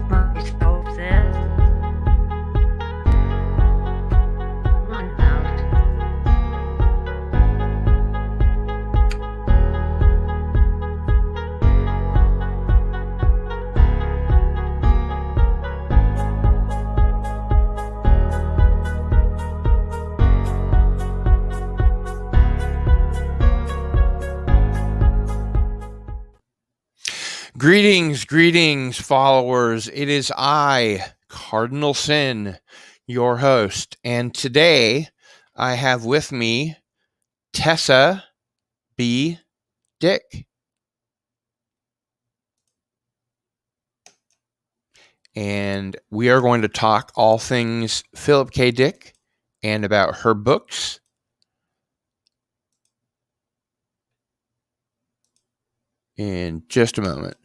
myself this. One out. Greetings, followers. It is I, Cardinal Sin, your host. And today I have with me Tessa B. Dick. And we are going to talk all things Philip K. Dick and about her books. In just a moment.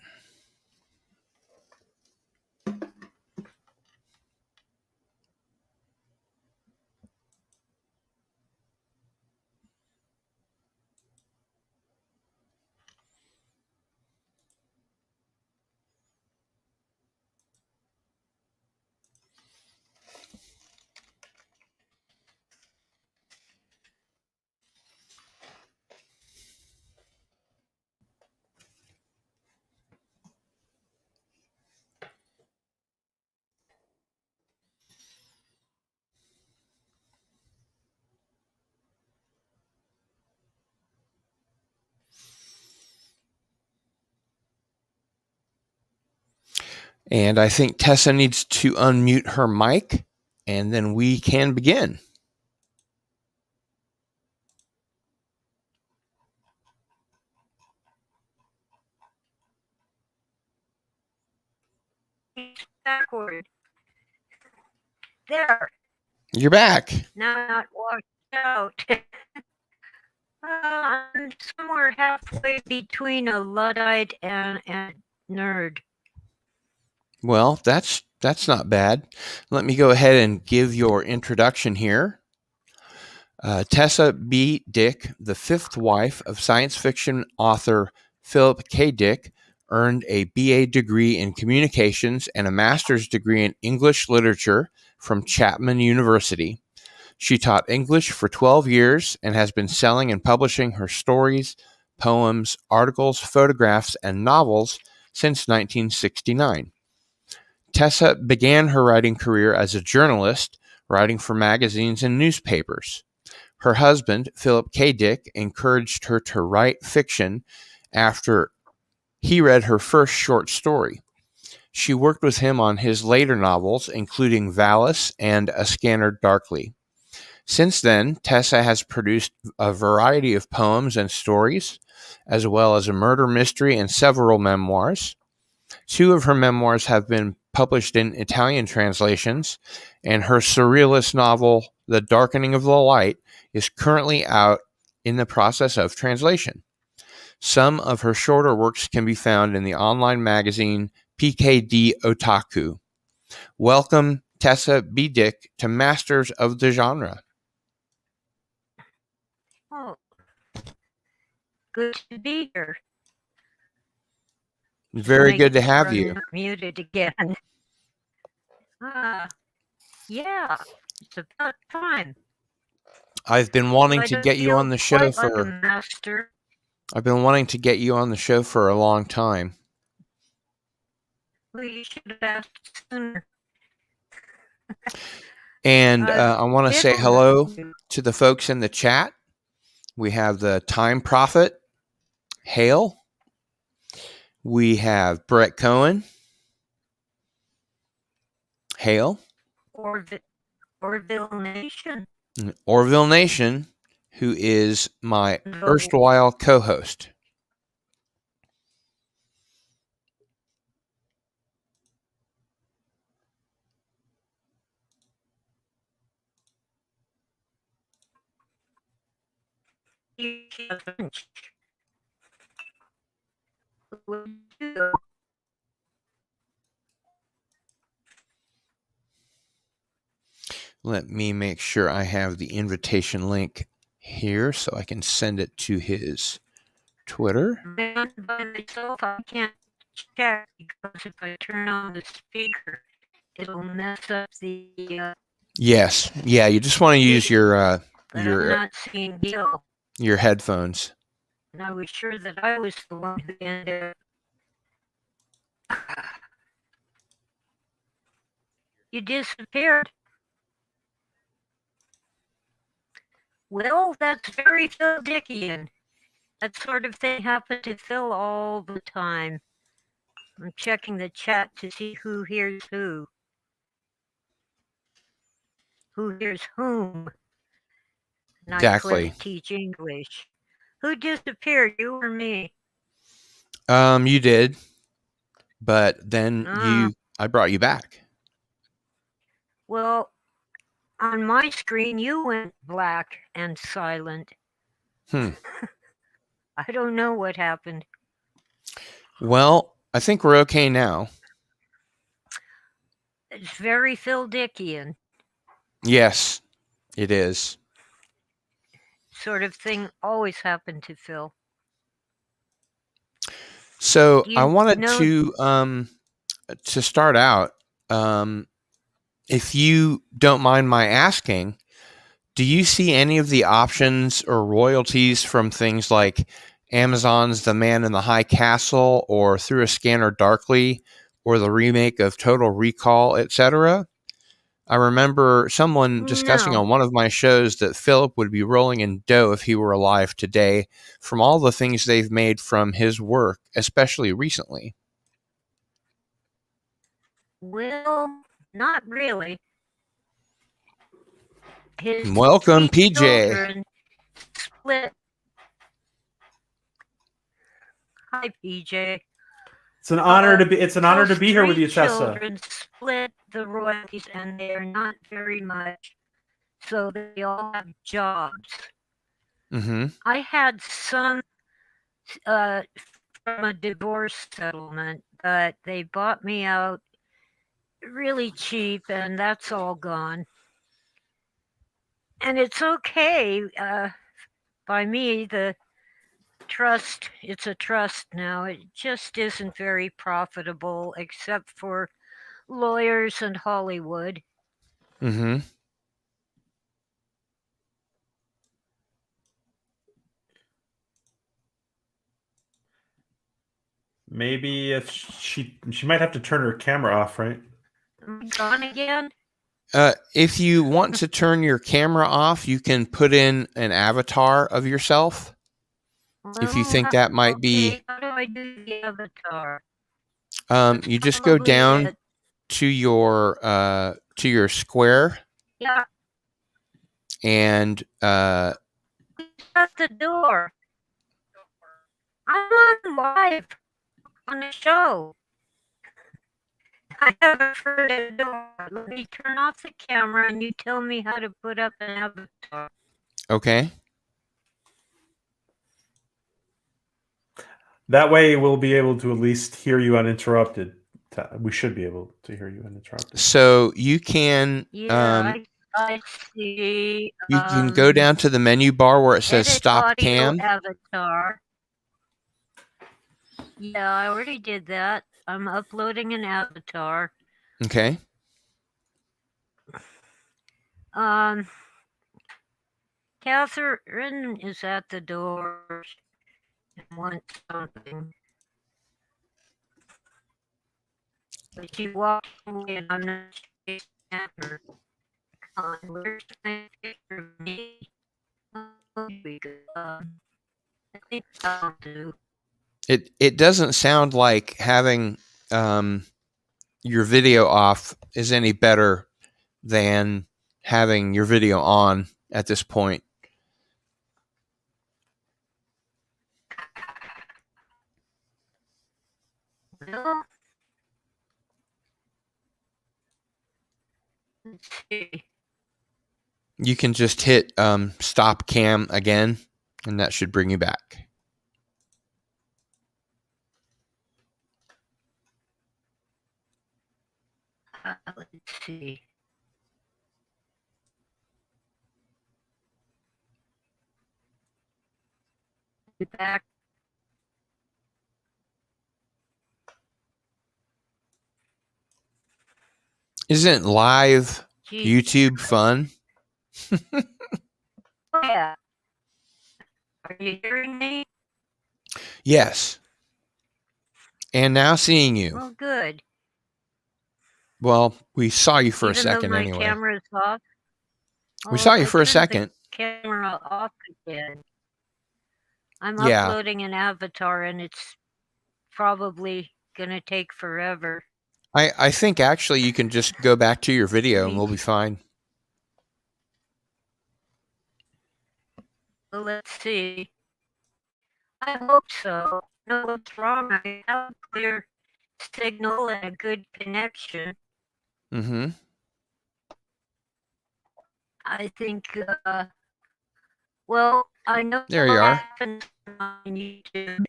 And I think Tessa needs to unmute her mic, and then we can begin. Backward. There. You're back. Now not washed out. I'm somewhere halfway between a Luddite and a nerd. Well, that's not bad. Let me go ahead and give your introduction here. Tessa B. Dick, the fifth wife of science fiction author Philip K. Dick, earned a BA degree in communications and a master's degree in English literature from Chapman University. She taught English for 12 years and has been selling and publishing her stories, poems, articles, photographs, and novels since 1969. Tessa began her writing career as a journalist, writing for magazines and newspapers. Her husband, Philip K. Dick, encouraged her to write fiction after he read her first short story. She worked with him on his later novels, including VALIS and A Scanner Darkly. Since then, Tessa has produced a variety of poems and stories, as well as a murder mystery and several memoirs. Two of her memoirs have been published in Italian translations, and her surrealist novel, The Darkening of the Light, is currently out in the process of translation. Some of her shorter works can be found in the online magazine PKD Otaku. Welcome, Tessa B. Dick, to Masters of the Genre. Oh, good to be here. Very good to have you. Muted again. Yeah, it's about time. I've been wanting to get you on the show for. Master. I've been wanting to get you on the show for a long time. Well, you should have asked sooner. And I want to say hello to the folks in the chat. We have the Time Prophet, Hale. We have Brett Cohen, Hale. Orville Nation. Orville Nation, who is my erstwhile co-host. Let me make sure I have the invitation link here so I can send it to his Twitter. By myself, I can't check because if I turn on the speaker, it'll mess up the. Yes. Yeah. You just want to use but I'm not seeing Gil. your headphones. And I was sure that I was the one who ended up. You disappeared. Well, that's very Phil Dickian. That sort of thing happened to Phil all the time. I'm checking the chat to see who hears who. Who hears whom? And Exactly. I click teach English. Who disappeared, you or me? You did, but then I brought you back. Well, on my screen, you went black and silent. I don't know what happened. Well, I think we're okay now. It's very Phil Dickian. Yes, it is. Sort of thing always happened to Phil. So I wanted to start out, if you don't mind my asking, do you see any of the options or royalties from things like Amazon's The Man in the High Castle or Through a Scanner Darkly or the remake of Total Recall, etc.? I remember someone discussing on one of my shows that Philip would be rolling in dough if he were alive today from all the things they've made from his work, especially recently. Well, not really. Welcome, PJ. Split. Hi, PJ. It's an honor to be. It's an honor to be here with you, Tessa. Children split the royalties, and they are not very much, so they all have jobs. Mm-hmm. I had some from a divorce settlement, but they bought me out really cheap, and that's all gone. And it's okay by me. The trust, it's a trust now. It just isn't very profitable, except for lawyers and Hollywood. Mm-hmm. Maybe if she might have to turn her camera off, right? Am I gone again? If you want to turn your camera off, you can put in an avatar of yourself. Well, if you think that might be. How do I do the avatar? You just go down to your square. Yeah. And at the door. I'm on live on the show. I haven't heard a door. Let me turn off the camera and you tell me how to put up an avatar. Okay. That way we'll be able to at least hear you uninterrupted. We should be able to hear you uninterrupted. So you can I see. You can go down to the menu bar where it says Stop Cam. Avatar. Yeah, I already did that. I'm uploading an avatar. Okay. Catherine is at the door and wants something. But she walked away and I'm not chasing after her. Where's my picture of me? I think I'll do. It doesn't sound like having your video off is any better than having your video on at this point. Well, let's see. You can just hit Stop Cam again, and that should bring you back. Let's see. Back. Isn't live Gee, YouTube fun? oh yeah. Are you hearing me? Yes. And now seeing you. Well, good. Well, we saw you for a Even though second my anyway. camera's off. We saw you I for a turned second. the camera off again. I'm Yeah. uploading an avatar, and it's probably gonna take forever. I think actually you can just go back to your video and we'll be fine. So let's see. I hope so. No, what's wrong? I have a clear signal and a good connection. Mm-hmm. I think, well, I know There you what are. happens on YouTube.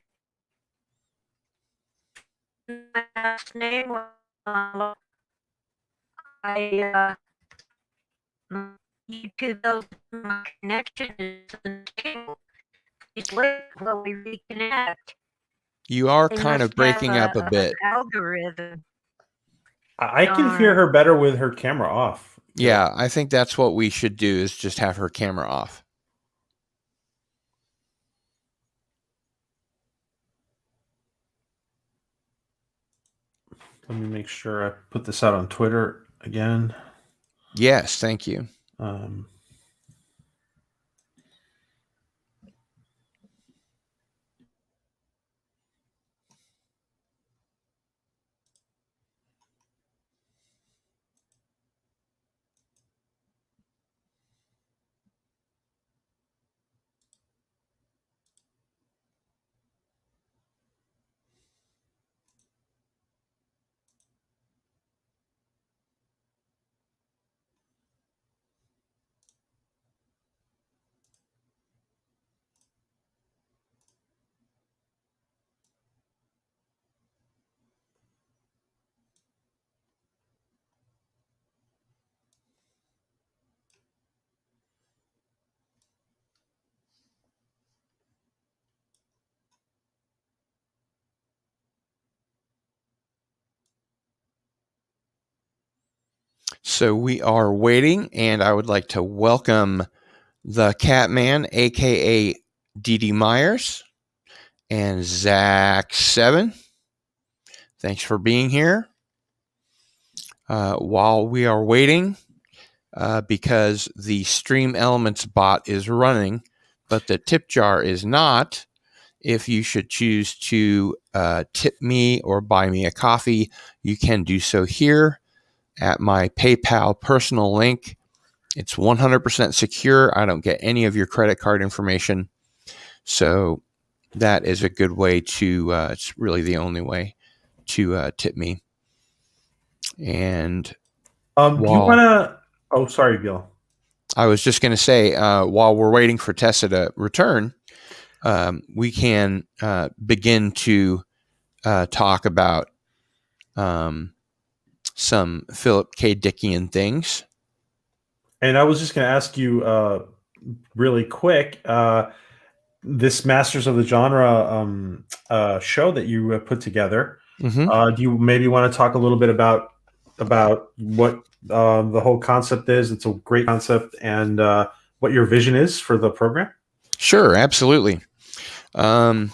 My last name was, my YouTube tells me my connection is unstable. Please wait while we reconnect. You are They kind of must breaking have up a bit. an algorithm. I can hear her better with her camera off. Yeah, I think that's what we should do is just have her camera off. Let me make sure I put this out on Twitter again. Yes, thank you. So we are waiting, and I would like to welcome the Catman, aka Dee Myers, and Zach 7. Thanks for being here. While we are waiting, because the Stream Elements bot is running, but the tip jar is not, if you should choose to tip me or buy me a coffee, you can do so here at my PayPal personal link. It's 100% secure. I don't get any of your credit card information. So that is a good way to, it's really the only way to tip me. And do you want to, oh, sorry, Bill. I was just going to say, while we're waiting for Tessa to return, we can begin to talk about some Philip K. Dickian things. And I was just going to ask you really quick, this Masters of the Genre show that you put together, do you maybe want to talk a little bit about what the whole concept is? It's a great concept, and what your vision is for the program? Sure, absolutely. And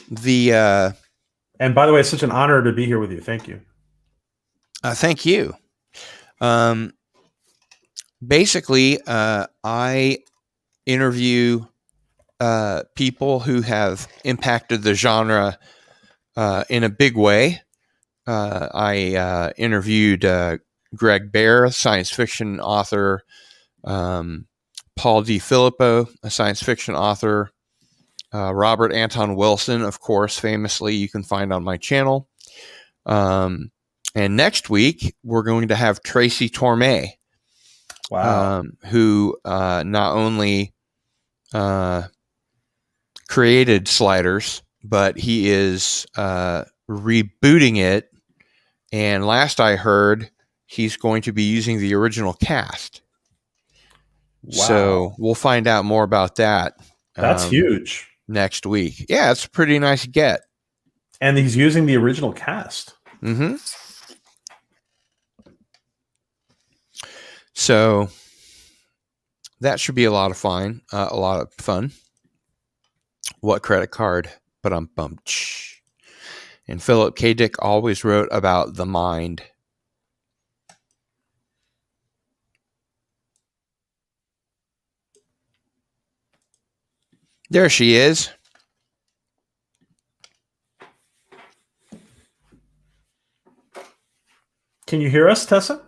by the way, it's such an honor to be here with you. Thank you. Thank you. Basically, I interview people who have impacted the genre in a big way. I interviewed Greg Bear, a science fiction author, Paul D. Filippo, a science fiction author, Robert Anton Wilson, of course, famously, you can find on my channel. And next week, we're going to have Tracy Torme, who not only created Sliders, but he is rebooting it. And last I heard, he's going to be using the original cast. Wow. So we'll find out more about that. That's huge. Next week. Yeah, it's a pretty nice get. And he's using the original cast. Mm-hmm. So that should be a lot of fun. What credit card? But I'm bumped. And Philip K. Dick always wrote about the mind. There she is. Can you hear us, Tessa?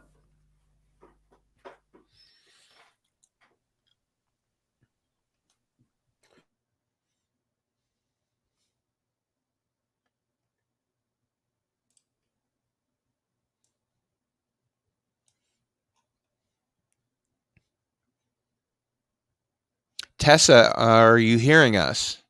Tessa, are you hearing us?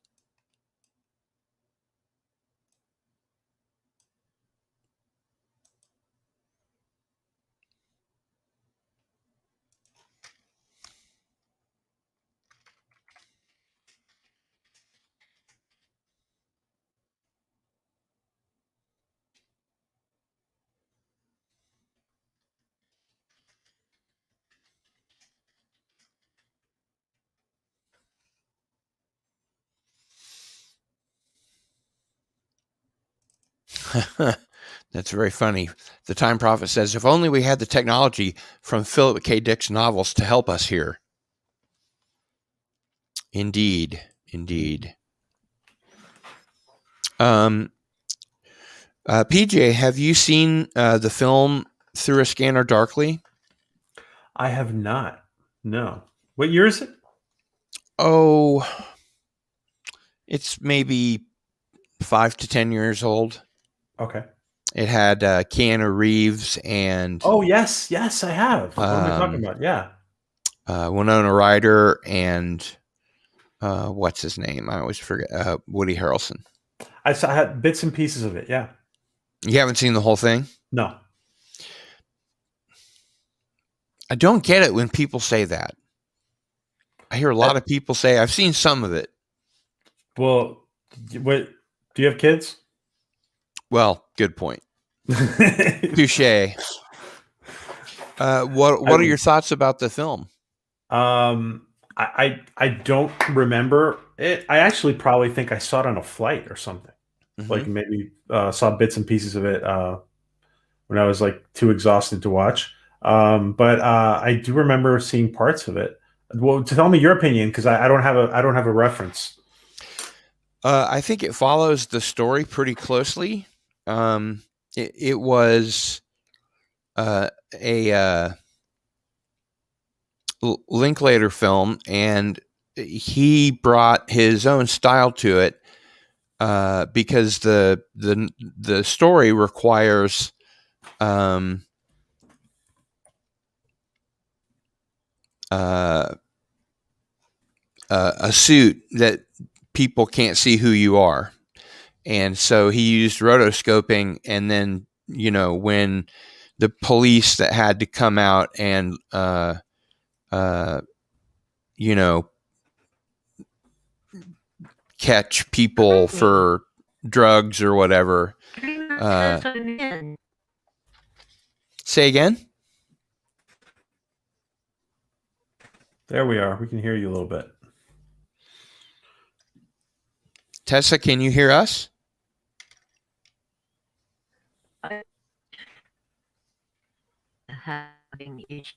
That's very funny. The Time Prophet says, if only we had the technology from Philip K. Dick's novels to help us here. Indeed. PJ, have you seen the film Through a Scanner Darkly? I have not. No. What year is it? Oh, it's maybe 5 to 10 years old. Okay. It had Keanu Reeves and... Oh, yes, I have. What am I talking about? Yeah. Winona Ryder and what's his name? I always forget. Woody Harrelson. I had bits and pieces of it, yeah. You haven't seen the whole thing? No. I don't get it when people say that. I hear a lot of people say, I've seen some of it. Well, what, do you have kids? Well, good point. Touche. What are your thoughts about the film? I don't remember it. I actually probably think I saw it on a flight or something. Mm-hmm. Like maybe saw bits and pieces of it when I was like too exhausted to watch. But I do remember seeing parts of it. Well, tell me your opinion, because I don't have a reference. I think it follows the story pretty closely. It was a Linklater film, and he brought his own style to it because the story requires a suit that people can't see who you are. And so he used rotoscoping, and then, when the police that had to come out and, catch people for drugs or whatever. Say again? There we are. We can hear you a little bit. Tessa, can you hear us? Having issues.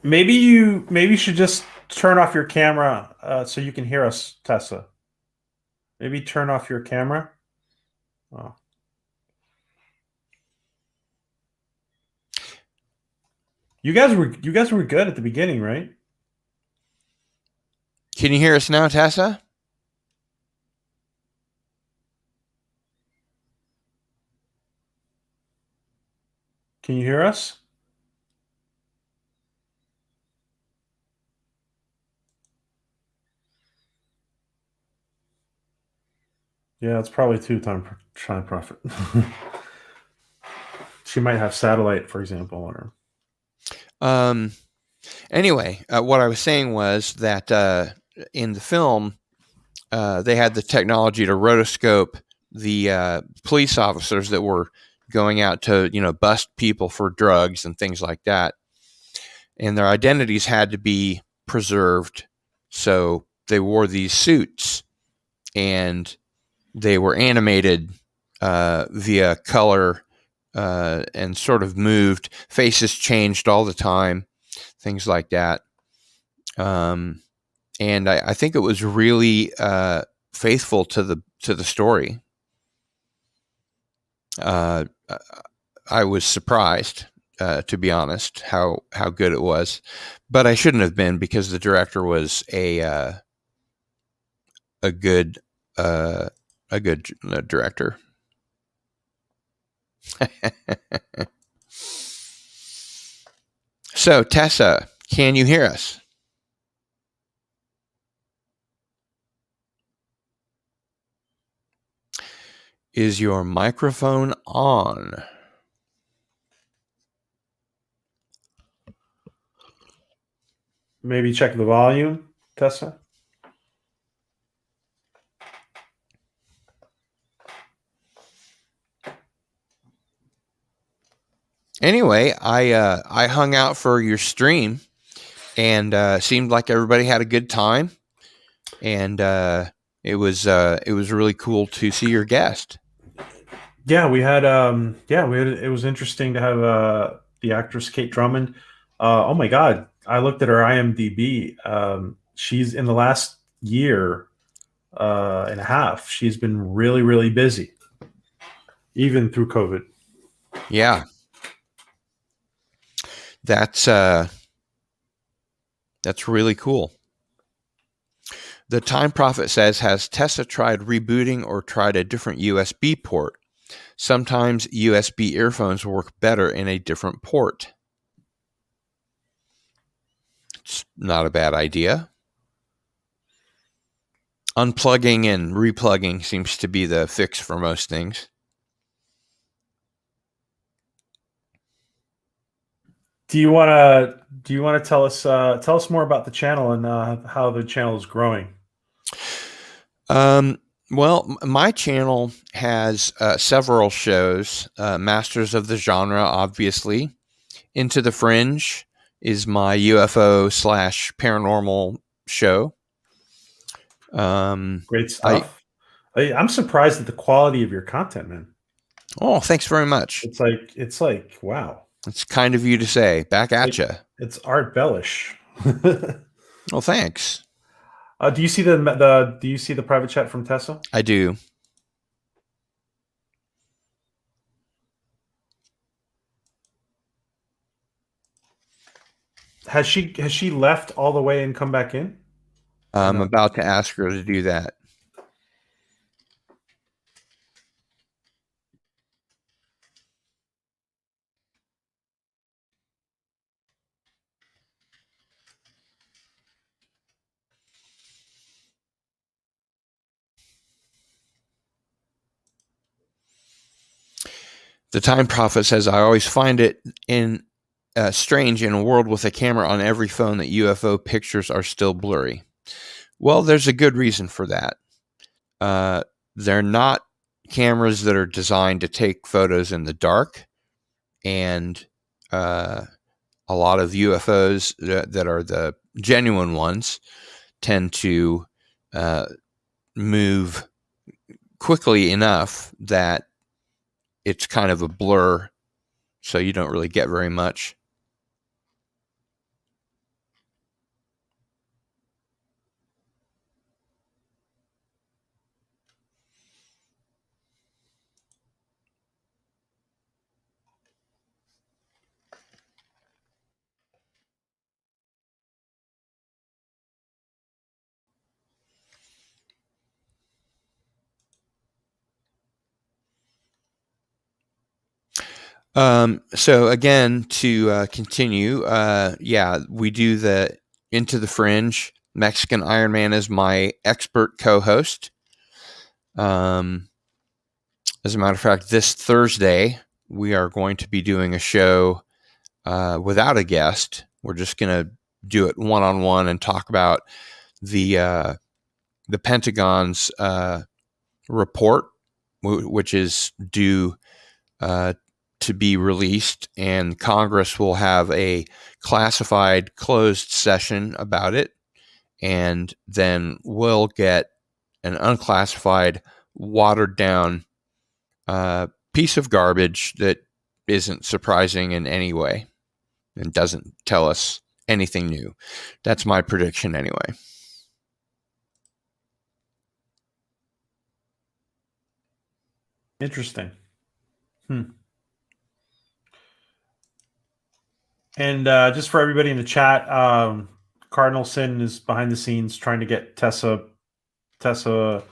Maybe you should just turn off your camera so you can hear us, Tessa. Maybe turn off your camera. Oh. You guys were good at the beginning, right? Can you hear us now, Tessa? Can you hear us? Yeah, it's probably Time Prophet. She might have satellite, for example, on her. Anyway, what I was saying was that in the film, they had the technology to rotoscope the police officers that were going out to, bust people for drugs and things like that. And their identities had to be preserved. So they wore these suits, and they were animated via color and sort of moved. Faces changed all the time, things like that. And I think it was really faithful to the story. I was surprised, to be honest, how good it was, but I shouldn't have been, because the director was a good director. So, Tessa, can you hear us? Is your microphone on? Maybe check the volume, Tessa. Anyway, I hung out for your stream, and seemed like everybody had a good time, and it was really cool to see your guest. Yeah, we had it was interesting to have the actress Kate Drummond. Oh my God, I looked at her IMDb. She's in the last year and a half. She's been really, really busy, even through COVID. Yeah, that's really cool. The Time Prophet says, has Tessa tried rebooting or tried a different USB port? Sometimes USB earphones work better in a different port. It's not a bad idea. Unplugging and replugging seems to be the fix for most things. Do you want to tell us more about the channel and how the channel is growing? Well, my channel has several shows. Masters of the Genre, obviously. Into the Fringe is my UFO / paranormal show. Great stuff. I'm surprised at the quality of your content, man. Oh, thanks very much. It's like wow. It's kind of you to say. Back at you. It's Art Bellish. Well, thanks. Do you see the private chat from Tessa? I do. Has she left all the way and come back in? I'm about to ask her to do that. The Time Prophet says, I always find it strange in a world with a camera on every phone that UFO pictures are still blurry. Well, there's a good reason for that. They're not cameras that are designed to take photos in the dark, and a lot of UFOs that are the genuine ones tend to move quickly enough that it's kind of a blur, so you don't really get very much. So again, to continue, we do the Into the Fringe. Mexican Iron Man is my expert co-host. As a matter of fact, this Thursday, we are going to be doing a show without a guest. We're just going to do it one-on-one and talk about the Pentagon's report, which is due to be released, and Congress will have a classified closed session about it, and then we'll get an unclassified, watered down piece of garbage that isn't surprising in any way and doesn't tell us anything new. That's my prediction anyway. Interesting. And just for everybody in the chat, Cardinal Sin is behind the scenes trying to get Tessa to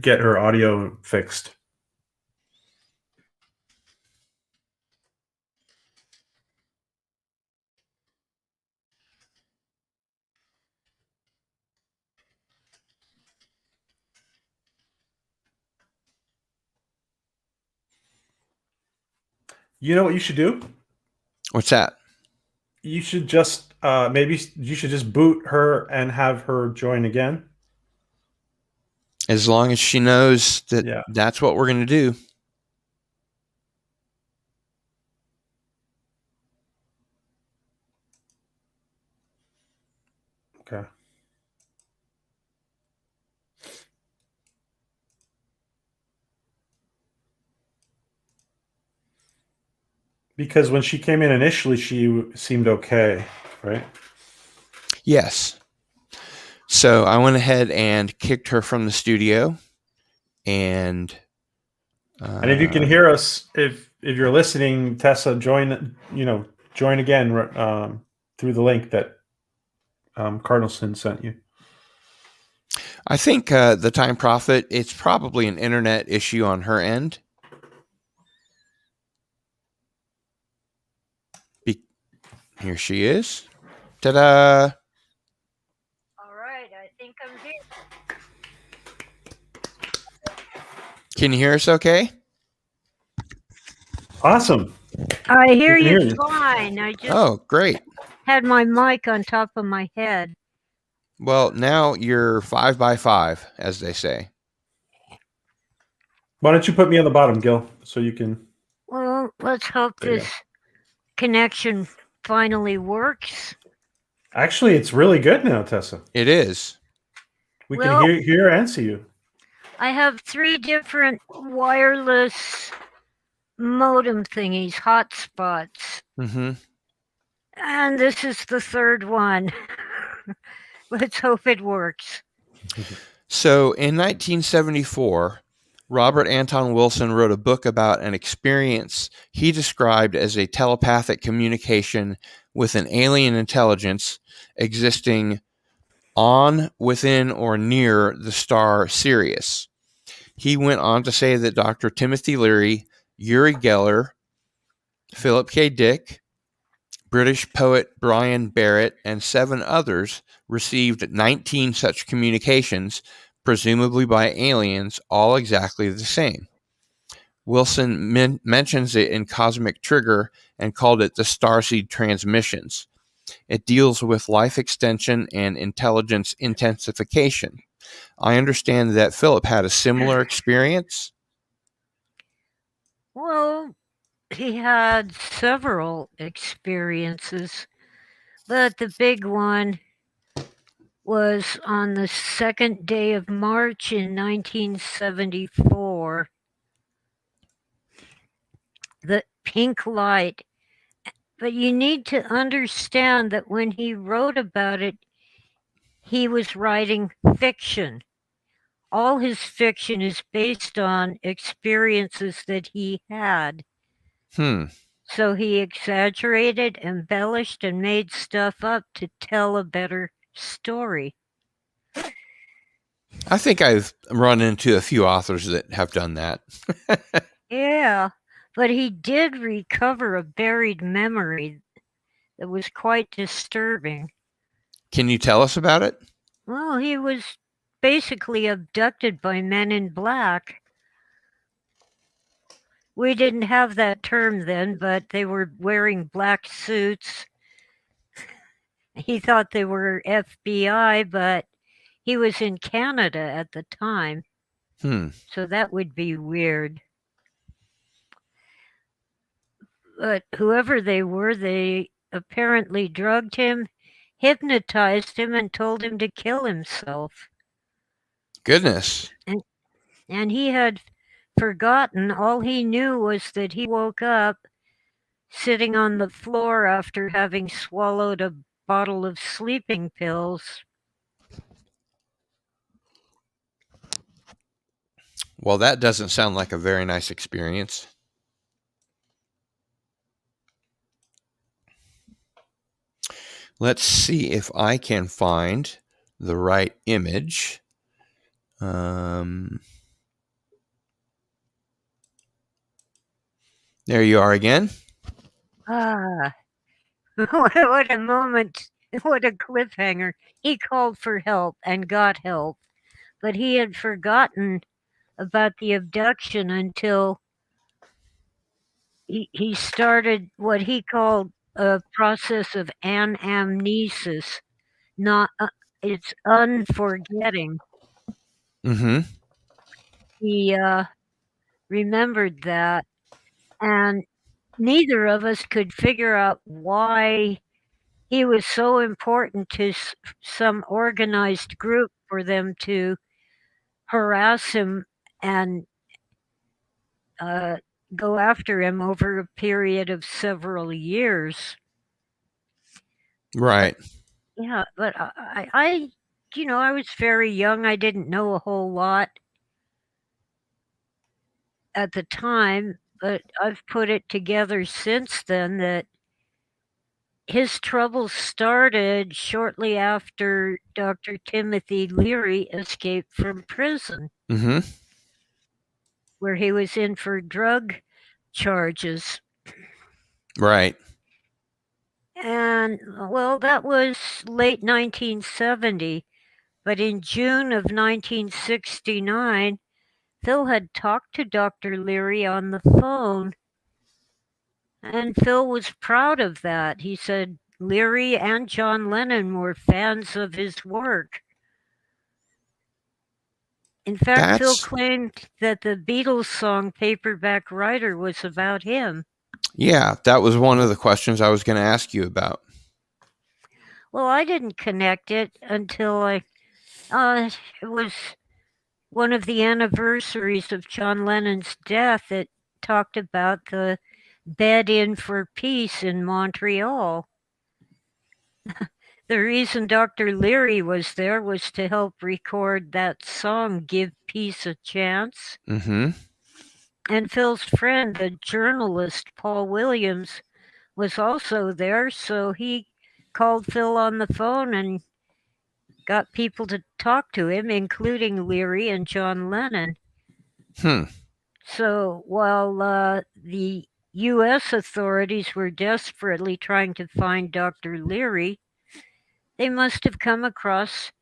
get her audio fixed. You know what you should do? What's that? You should just maybe you should just boot her and have her join again. As long as she knows that that's what we're going to do. Okay. Because when she came in initially, she seemed okay, right? Yes. So I went ahead and kicked her from the studio, and if you can hear us, if you're listening, Tessa, join again through the link that Cardinal Sin sent you. I think the Time Prophet, it's probably an internet issue on her end. Here she is. Ta-da! All right, I think I'm here. Can you hear us okay? Awesome. I hear you fine. I just great. had my mic on top of my head. Well, now you're 5 by 5, as they say. Why don't you put me on the bottom, Gil, so you can... Well, let's hope this connection finally works. Actually, it's really good now, Tessa. It is. We can hear and see you. I have 3 different wireless modem thingies, hotspots. Mm-hmm. And this is the 3rd one. Let's hope it works. So in 1974, Robert Anton Wilson wrote a book about an experience he described as a telepathic communication with an alien intelligence existing on, within, or near the star Sirius. He went on to say that Dr. Timothy Leary, Uri Geller, Philip K. Dick, British poet Brian Barrett, and 7 others received 19 such communications, presumably by aliens, all exactly the same. Wilson mentions it in Cosmic Trigger and called it the Starseed Transmissions. It deals with life extension and intelligence intensification. I understand that Philip had a similar experience. Well, he had several experiences, but the big one was on the 2nd day of March in 1974. The pink light. But you need to understand that when he wrote about it, he was writing fiction. All his fiction is based on experiences that he had. So he exaggerated, embellished, and made stuff up to tell a better story. I think I've run into a few authors that have done that. Yeah, but he did recover a buried memory that was quite disturbing. Can you tell us about it? Well, he was basically abducted by men in black. We didn't have that term then, but they were wearing black suits. He thought they were FBI, but he was in Canada at the time. So that would be weird. But whoever they were, they apparently drugged him, hypnotized him, and told him to kill himself. Goodness. And he had forgotten. All he knew was that he woke up sitting on the floor after having swallowed a bottle of sleeping pills. Well, that doesn't sound like a very nice experience. Let's see if I can find the right image. There you are again. Ah, what a moment. What a cliffhanger. He called for help and got help, but he had forgotten about the abduction until he started what he called a process of anamnesis. Not, it's unforgetting. Mm-hmm. He remembered that, and neither of us could figure out why he was so important to some organized group for them to harass him and go after him over a period of several years. Right. Yeah, but I I was very young. I didn't know a whole lot at the time, but I've put it together since then that his troubles started shortly after Dr. Timothy Leary escaped from prison, Mm-hmm. where he was in for drug charges. Right. And, well, that was late 1970. But in June of 1969, Phil had talked to Dr. Leary on the phone, and Phil was proud of that. He said Leary and John Lennon were fans of his work. In fact, Phil claimed that the Beatles song Paperback Writer was about him. Yeah, that was one of the questions I was going to ask you about. Well, I didn't connect it until it was one of the anniversaries of John Lennon's death. It talked about the bed in for peace in Montreal. The reason Dr. Leary was there was to help record that song, Give Peace a Chance. Mm-hmm. And Phil's friend, the journalist Paul Williams, was also there, so he called Phil on the phone and got people to talk to him, including Leary and John Lennon. So while the U.S. authorities were desperately trying to find Dr. Leary, they must have come across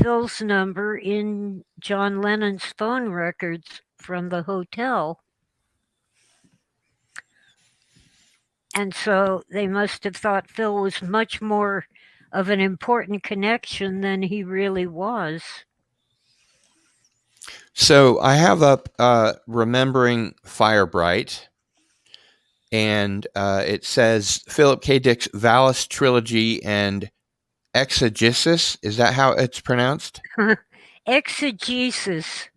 Phil's number in John Lennon's phone records from the hotel. And so they must have thought Phil was much more of an important connection than he really was. So I have up Remembering Firebright, and it says Philip K. Dick's VALIS trilogy and exegesis. Is that how it's pronounced? Exegesis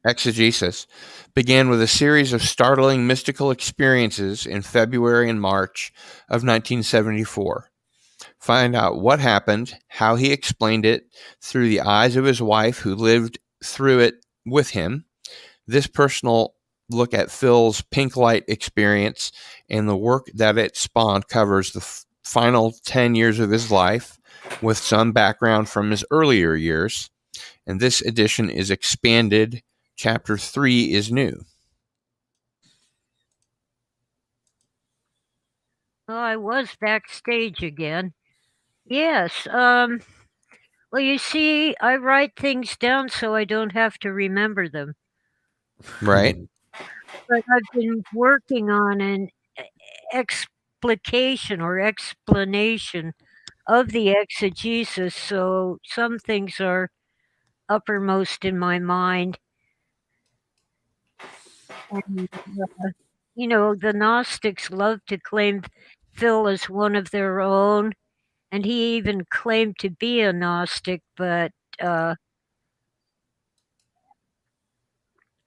began with a series of startling mystical experiences in February and March of 1974. Find out what happened, how he explained it through the eyes of his wife who lived through it with him. This personal look at Phil's pink light experience and the work that it spawned covers the final 10 years of his life with some background from his earlier years. And this edition is expanded. Chapter 3 is new. Oh, I was backstage again. Yes. Well, you see, I write things down so I don't have to remember them. Right. But I've been working on an explication or explanation of the exegesis, so some things are uppermost in my mind. And, the Gnostics love to claim Phil as one of their own, and he even claimed to be a Gnostic, but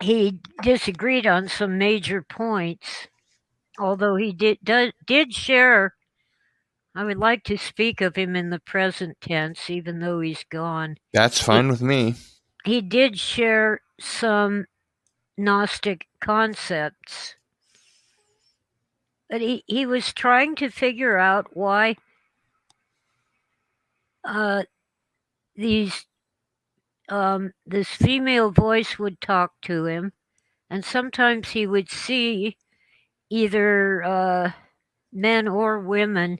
he disagreed on some major points. Although he did share, I would like to speak of him in the present tense, even though he's gone. That's fine with me. He did share some Gnostic concepts, but he was trying to figure out why this female voice would talk to him, and sometimes he would see either men or women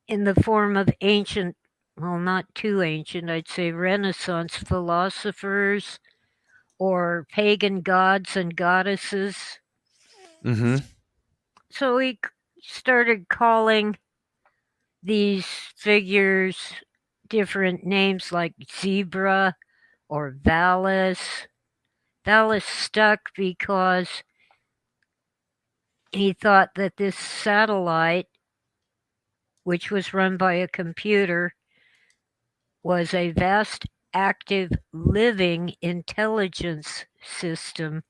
in the form of ancient, well, not too ancient, I'd say Renaissance philosophers or pagan gods and goddesses. Mm-hmm. So he started calling these figures different names like Zebra or VALIS. VALIS stuck because he thought that this satellite, which was run by a computer, was a vast, active, living intelligence system.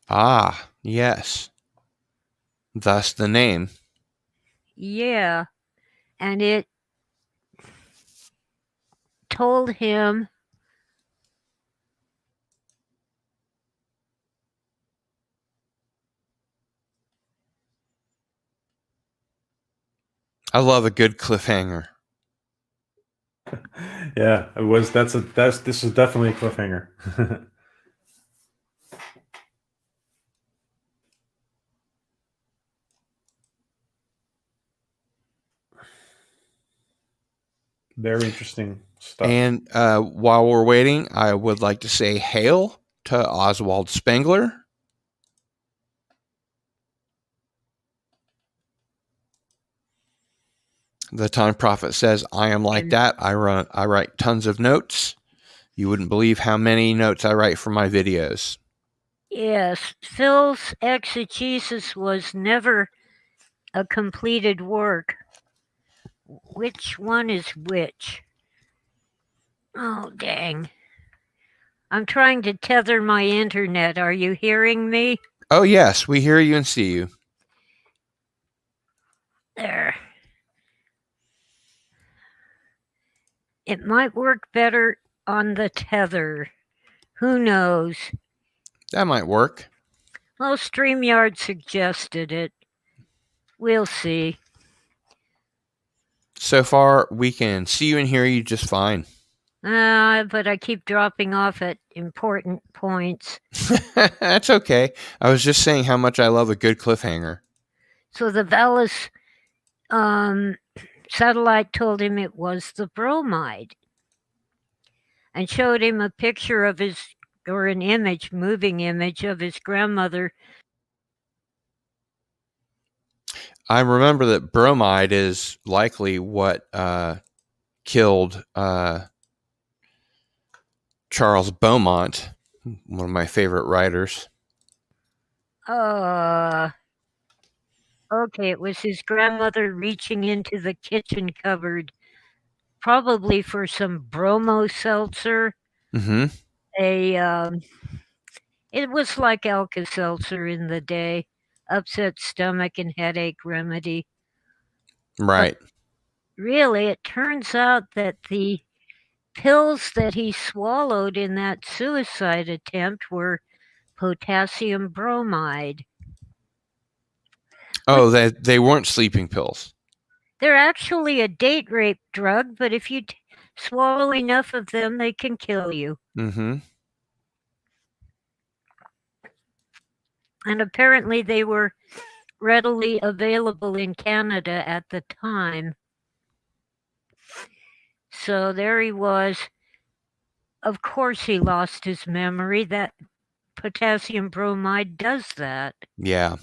Ah, yes. Thus the name. Yeah, and it told him I love a good cliffhanger. Yeah, it was. This is definitely a cliffhanger. Very interesting stuff. And while we're waiting, I would like to say hail to Oswald Spengler. The Time Prophet says, I am like that. I write tons of notes. You wouldn't believe how many notes I write for my videos. Yes, Phil's exegesis was never a completed work. Which one is which? Oh, dang. I'm trying to tether my internet. Are you hearing me? Oh, yes, we hear you and see you. There. It might work better on the tether. Who knows? That might work. Well, StreamYard suggested it. We'll see. So far, we can see you and hear you just fine. But I keep dropping off at important points. That's okay. I was just saying how much I love a good cliffhanger. So the VALIS satellite told him it was the bromide and showed him a picture of an image, moving image of his grandmother. I remember that bromide is likely what killed Charles Beaumont, one of my favorite writers. Okay, it was his grandmother reaching into the kitchen cupboard, probably for some bromo seltzer. Mm-hmm. It was like Alka-Seltzer in the day, upset stomach and headache remedy. Right. But really, it turns out that the pills that he swallowed in that suicide attempt were potassium bromide. Oh, they weren't sleeping pills. They're actually a date rape drug, but if you swallow enough of them, they can kill you. Mm-hmm. And apparently they were readily available in Canada at the time. So there he was. Of course he lost his memory. That potassium bromide does that. Yeah.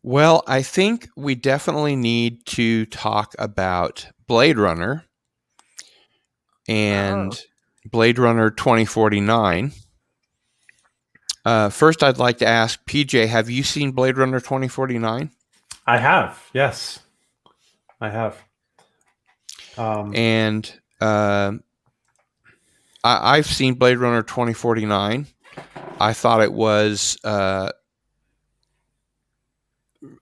Well, I think we definitely need to talk about Bladerunner. and Blade Runner 2049. First, I'd like to ask PJ, have you seen Blade Runner 2049? I have, yes. I have. And I've seen Blade Runner 2049. I thought it was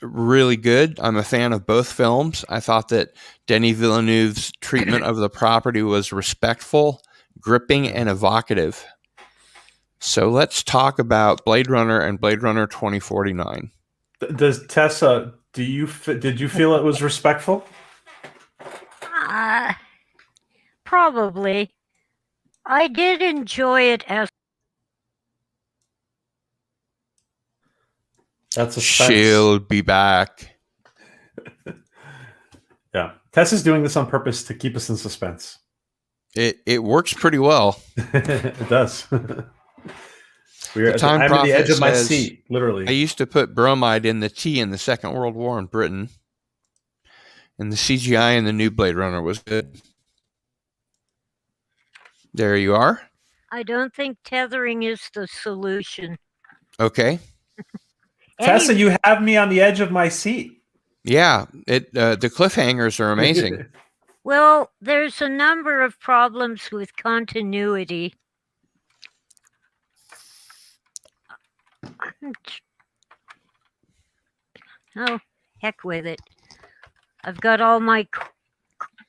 really good. I'm a fan of both films. I thought that Denis Villeneuve's treatment of the property was respectful, gripping, and evocative. So let's talk about Blade Runner and Blade Runner 2049. Does Tessa, did you feel it was respectful? Probably. I did enjoy it as That's a She'll be back. Yeah. Tessa's doing this on purpose to keep us in suspense. It works pretty well. It does. I'm at the edge of my seat, literally. I used to put bromide in the tea in the Second World War in Britain, and the CGI in the new Blade Runner was good. There you are. I don't think tethering is the solution. Okay. Tessa, you have me on the edge of my seat. Yeah, the cliffhangers are amazing. Well, there's a number of problems with continuity. Oh, heck with it. I've got all my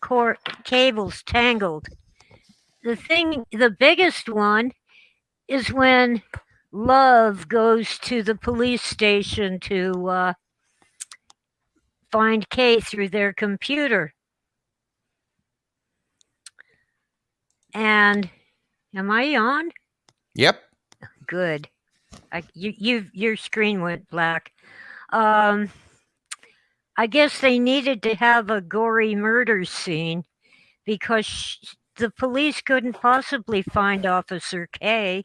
core cables tangled. The biggest one is when Love goes to the police station to find Kay through their computer. And am I on? Yep. Good. Your screen went black. I guess they needed to have a gory murder scene because the police couldn't possibly find Officer K.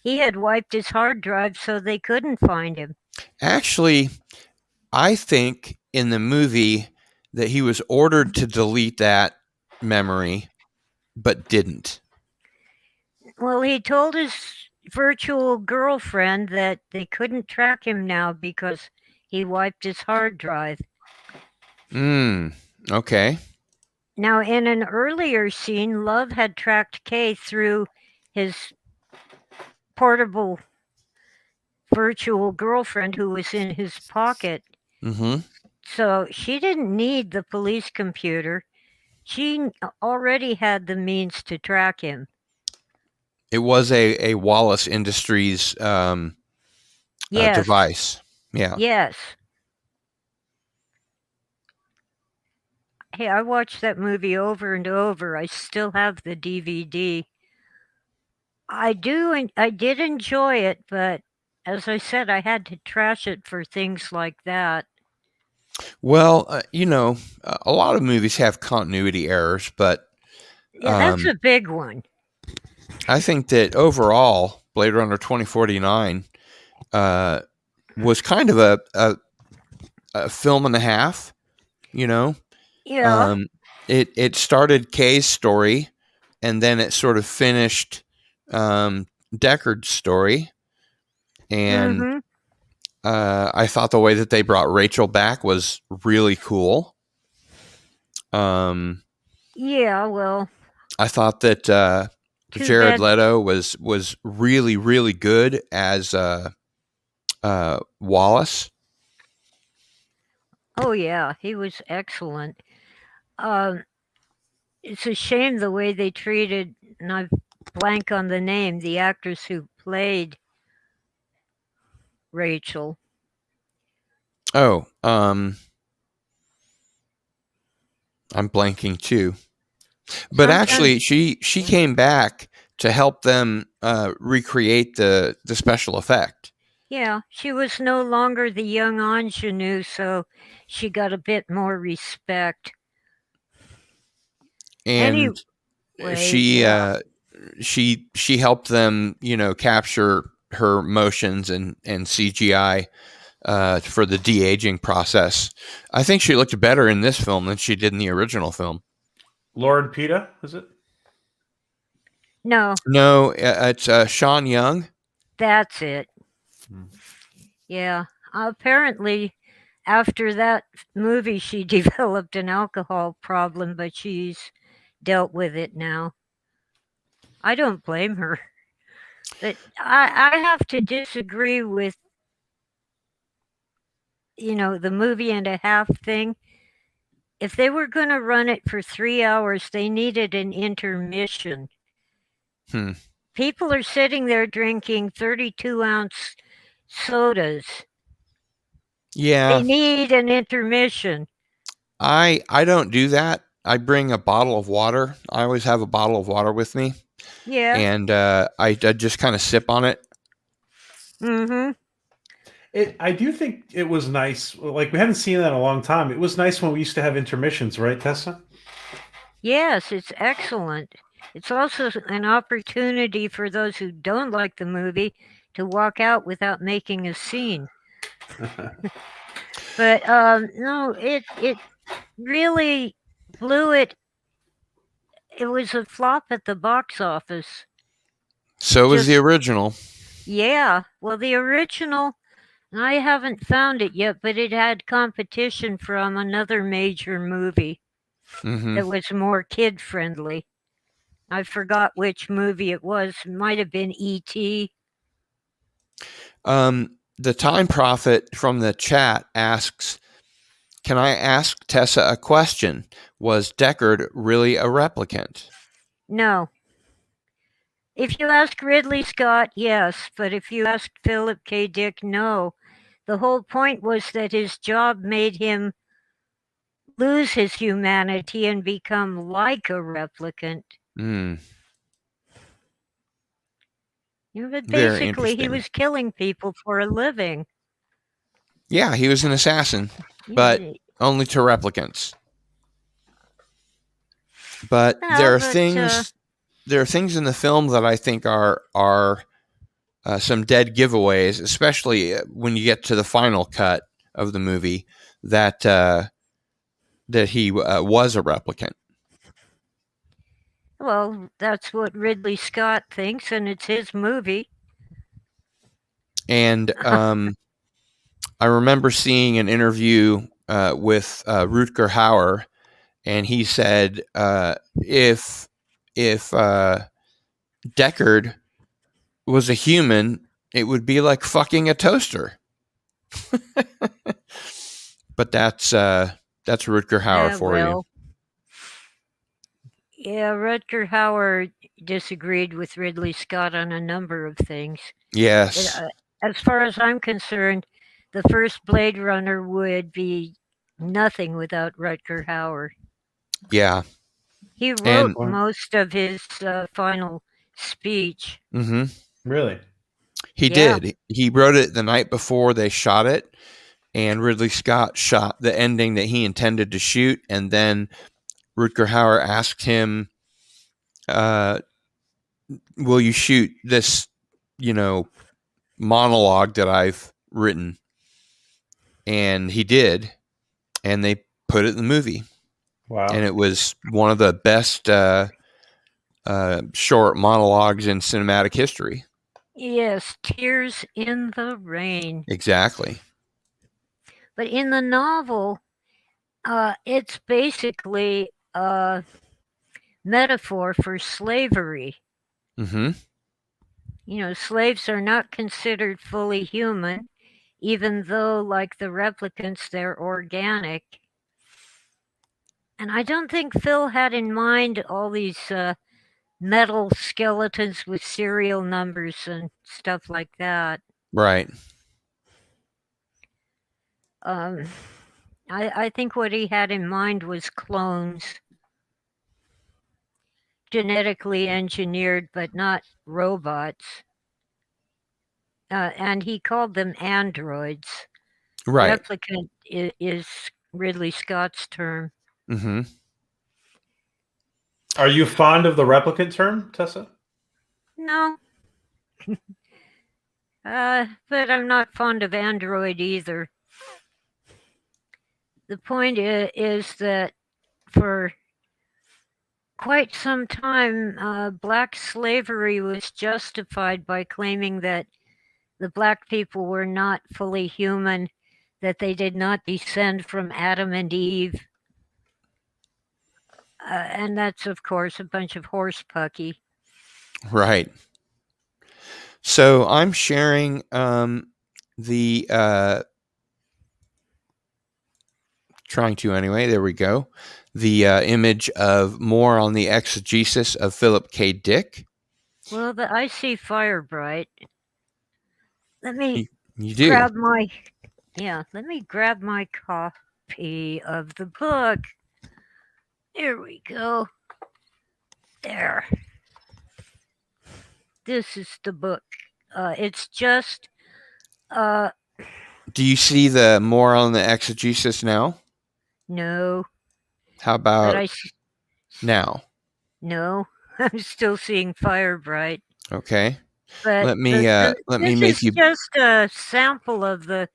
He had wiped his hard drive, so they couldn't find him. Actually, I think in the movie that he was ordered to delete that memory, but didn't. Well, he told his virtual girlfriend that they couldn't track him now because he wiped his hard drive. Okay. Now, in an earlier scene, Love had tracked Kay through his portable virtual girlfriend who was in his pocket. Mm-hmm. So she didn't need the police computer. She already had the means to track him. It was a VALIS Industries device. Yeah. Yes. Hey, I watched that movie over and over. I still have the DVD. I did enjoy it, but as I said, I had to trash it for things like that. Well, a lot of movies have continuity errors, but yeah, that's a big one. I think that overall, Blade Runner 2049 was kind of a film and a half. Yeah. It started Kay's story, and then it sort of finished Deckard's story, and I thought the way that they brought Rachel back was really cool. Yeah, well, I thought that Jared Leto was really, really good as Wallace. Oh yeah, he was excellent. It's a shame the way they treated, and I blank on the name, the actress who played Rachel. Oh, I'm blanking too. But actually, she came back to help them recreate the special effect. Yeah, she was no longer the young ingenue, so she got a bit more respect. And she helped them, capture her motions and CGI for the de-aging process. I think she looked better in this film than she did in the original film. Lauren Pita, is it? No, No, it's Sean Young. that's it. Hmm. Yeah. Apparently, after that movie, she developed an alcohol problem, but she's dealt with it now. I don't blame her. But I have to disagree with, the movie and a half thing. If they were going to run it for 3 hours, they needed an intermission. Hmm. People are sitting there drinking 32-ounce sodas. Yeah, They need an intermission. I don't do that. I bring a bottle of water. I always have a bottle of water with me, Yeah. and I just kind of sip on it. Mm-hmm. I do think it was nice. Like, we haven't seen that in a long time. It was nice when we used to have intermissions, right, Tessa? Yes, it's excellent. It's also an opportunity for those who don't like the movie to walk out without making a scene. But no, it really blew it. It was a flop at the box office. So was the Just original. yeah. Well, the original, I haven't found it yet, but it had competition from another major movie Hmm. that was more kid friendly. I forgot which movie it was. It might have been E.T. The Time Prophet from the chat asks, "Can I ask Tessa a question? Was Deckard really a replicant?" No. If you ask Ridley Scott, yes, but if you ask Philip K. Dick, no. The whole point was that his job made him lose his humanity and become like a replicant. Hmm. But Very basically, he interesting. was killing people for a living. Yeah, he was an assassin, but Yeah, only to replicants. But there are but things in the film that I think are some dead giveaways, especially when you get to the final cut of the movie that that he was a replicant. well, that's what Ridley Scott thinks, and it's his movie. And I remember seeing an interview with Rutger Hauer, and he said if Deckard was a human, it would be like fucking a toaster. But that's Rutger Hauer for you. Well, yeah, Rutger Hauer disagreed with Ridley Scott on a number of things. Yes. As far as I'm concerned, the first Blade Runner would be nothing without Rutger Hauer. Yeah. He wrote And most of his final speech. mm-hmm. Really? He Yeah. did. He wrote it the night before they shot it, and Ridley Scott shot the ending that he intended to shoot, and then Rutger Hauer asked him, "Will you shoot this, monologue that I've written?" And he did, and they put it in the movie. Wow. And it was one of the best short monologues in cinematic history. Yes, Tears in the Rain. Exactly. But in the novel, it's basically a metaphor for slavery. Mm-hmm. Slaves are not considered fully human, even though, like the replicants, they're organic. And I don't think Phil had in mind all these metal skeletons with serial numbers and stuff like that. Right. I think what he had in mind was clones, genetically engineered, but not robots. And he called them androids. Right. Replicant is Ridley Scott's term. Mm-hmm. Are you fond of the replicant term, Tessa? No. But I'm not fond of android either. The point is that for quite some time, black slavery was justified by claiming that the black people were not fully human, that they did not descend from Adam and Eve. And that's, of course, a bunch of horse pucky. Right. So I'm sharing the trying to anyway. There we go. The image of more on the exegesis of Philip K. Dick. Well, I see fire bright. Let me You do. grab my let me grab my copy of the book. There we go. There. This is the book. It's just Do you see the more on the exegesis now? no. How about now? No, I'm still seeing fire bright. Okay. But let me make you. This is just a sample of the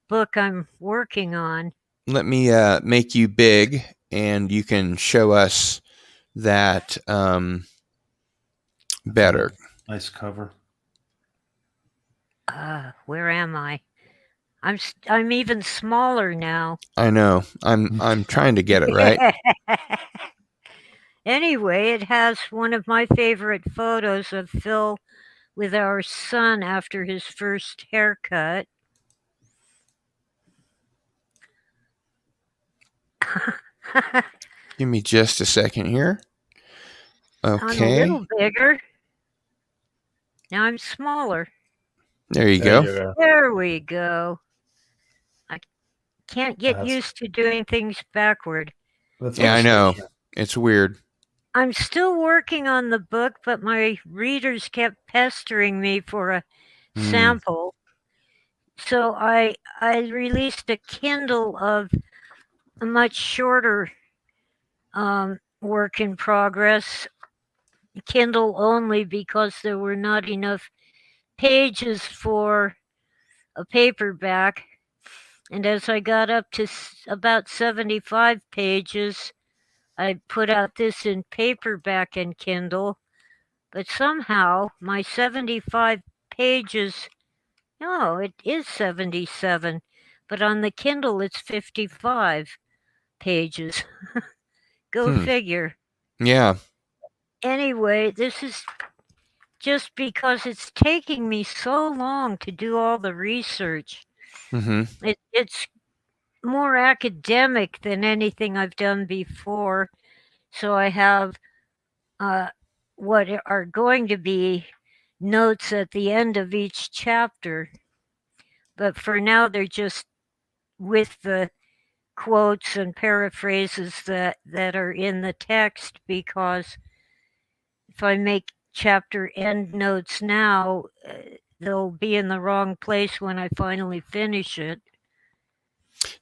book I'm working on. Let me make you big, and you can show us that better. Nice cover. Where am I? I'm even smaller now. I know. I'm trying to get it right. Anyway, it has one of my favorite photos of Phil with our son after his first haircut. Give me just a second here. Okay. I'm a little bigger. Now I'm smaller. There you go. There we go. I can't get used to doing things backward. Yeah, I know. It's weird. I'm still working on the book, but my readers kept pestering me for a sample. So I released a Kindle of a much shorter work in progress, Kindle only, because there were not enough pages for a paperback. And as I got up to about 75 pages, I put out this in paperback and Kindle. But somehow my 75 pages, no, it is 77. But on the Kindle, it's 55 pages. Go figure. Yeah. Anyway, this is just because it's taking me so long to do all the research. Mm-hmm. It's more academic than anything I've done before. So I have what are going to be notes at the end of each chapter. But for now, they're just with the quotes and paraphrases that are in the text, because if I make chapter end notes now, they'll be in the wrong place when I finally finish it.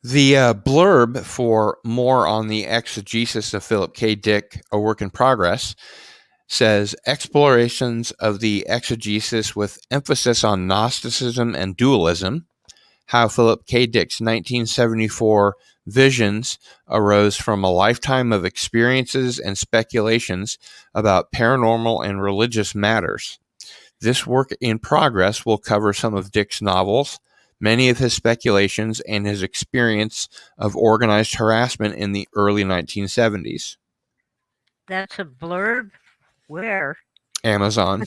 The blurb for more on the exegesis of Philip K. Dick, A Work in Progress, says explorations of the exegesis with emphasis on Gnosticism and dualism, how Philip K. Dick's 1974 visions arose from a lifetime of experiences and speculations about paranormal and religious matters. This work in progress will cover some of Dick's novels, many of his speculations, and his experience of organized harassment in the early 1970s. That's a blurb? Where? Amazon.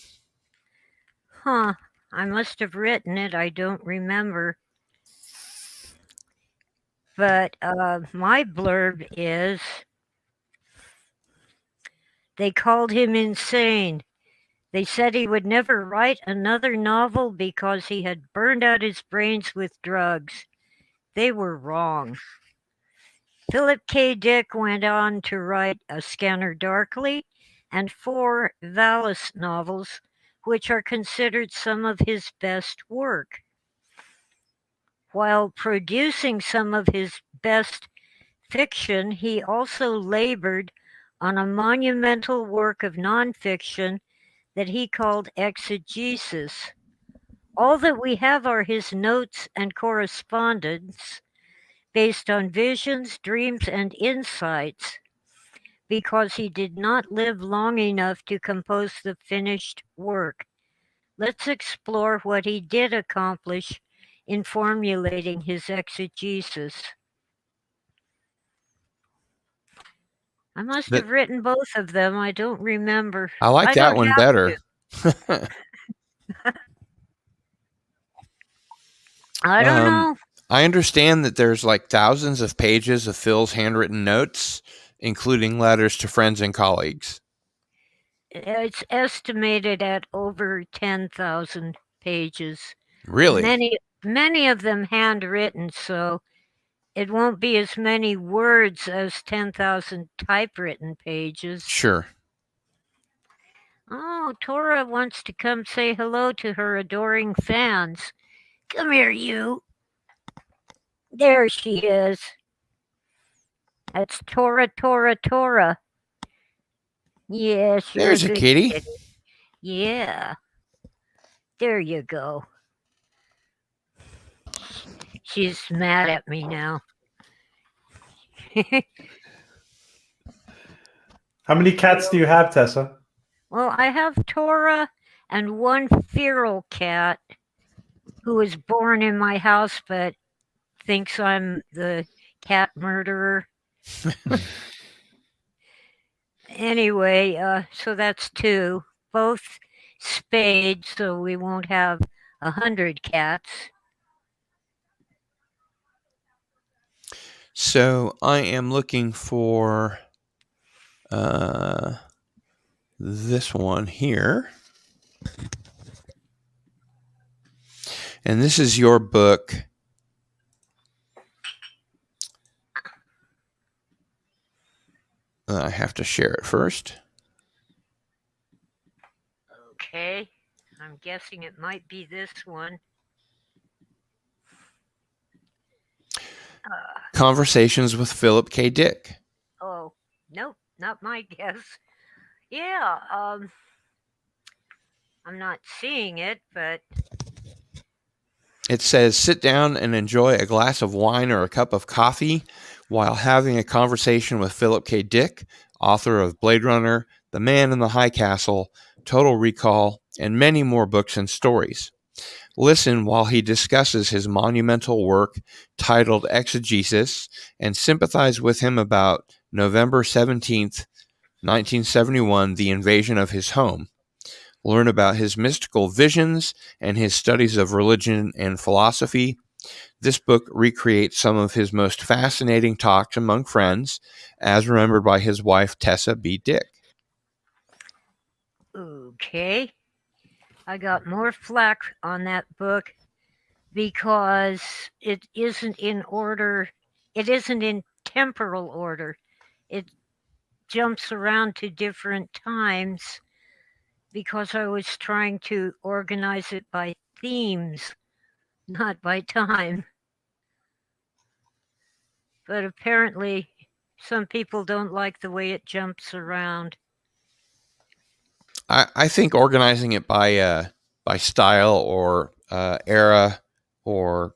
Huh. I must have written it. I don't remember. But my blurb is, they called him insane. They said he would never write another novel because he had burned out his brains with drugs. They were wrong. Philip K. Dick went on to write A Scanner Darkly and 4 VALIS novels, which are considered some of his best work. While producing some of his best fiction, he also labored on a monumental work of nonfiction that he called exegesis. All that we have are his notes and correspondence based on visions, dreams, and insights. because he did not live long enough to compose the finished work. Let's explore what he did accomplish in formulating his exegesis. I must have written both of them. I don't remember. I like that one better. I don't know. I understand that there's like thousands of pages of Phil's handwritten notes, including letters to friends and colleagues. It's estimated at over 10,000 pages. Really? Many of them handwritten, so it won't be as many words as 10,000 typewritten pages. Sure. Oh, Tora wants to come say hello to her adoring fans. Come here, you. There she is. That's Tora. Yes, there's a kitty. Yeah. There you go. She's mad at me now. How many cats do you have, Tessa? Well, I have Tora and one feral cat who was born in my house but thinks I'm the cat murderer. Anyway, so that's 2. Both spayed, so we won't have 100 cats. So I am looking for this one here. And this is your book. I have to share it first. Okay, I'm guessing it might be this one. Conversations with Philip K. Dick. Oh, nope, not my guess. Yeah, I'm not seeing it, but it says, sit down and enjoy a glass of wine or a cup of coffee while having a conversation with Philip K. Dick, author of Bladerunner, The Man in the High Castle, Total Recall, and many more books and stories. Listen while he discusses his monumental work titled Exegesis, and sympathize with him about November 17th, 1971, the invasion of his home. Learn about his mystical visions and his studies of religion and philosophy. This book recreates some of his most fascinating talks among friends, as remembered by his wife, Tessa B. Dick. Okay. I got more flack on that book because it isn't in order. It isn't in temporal order. It jumps around to different times because I was trying to organize it by themes, not by time. But apparently, some people don't like the way it jumps around. I think organizing it by style or era or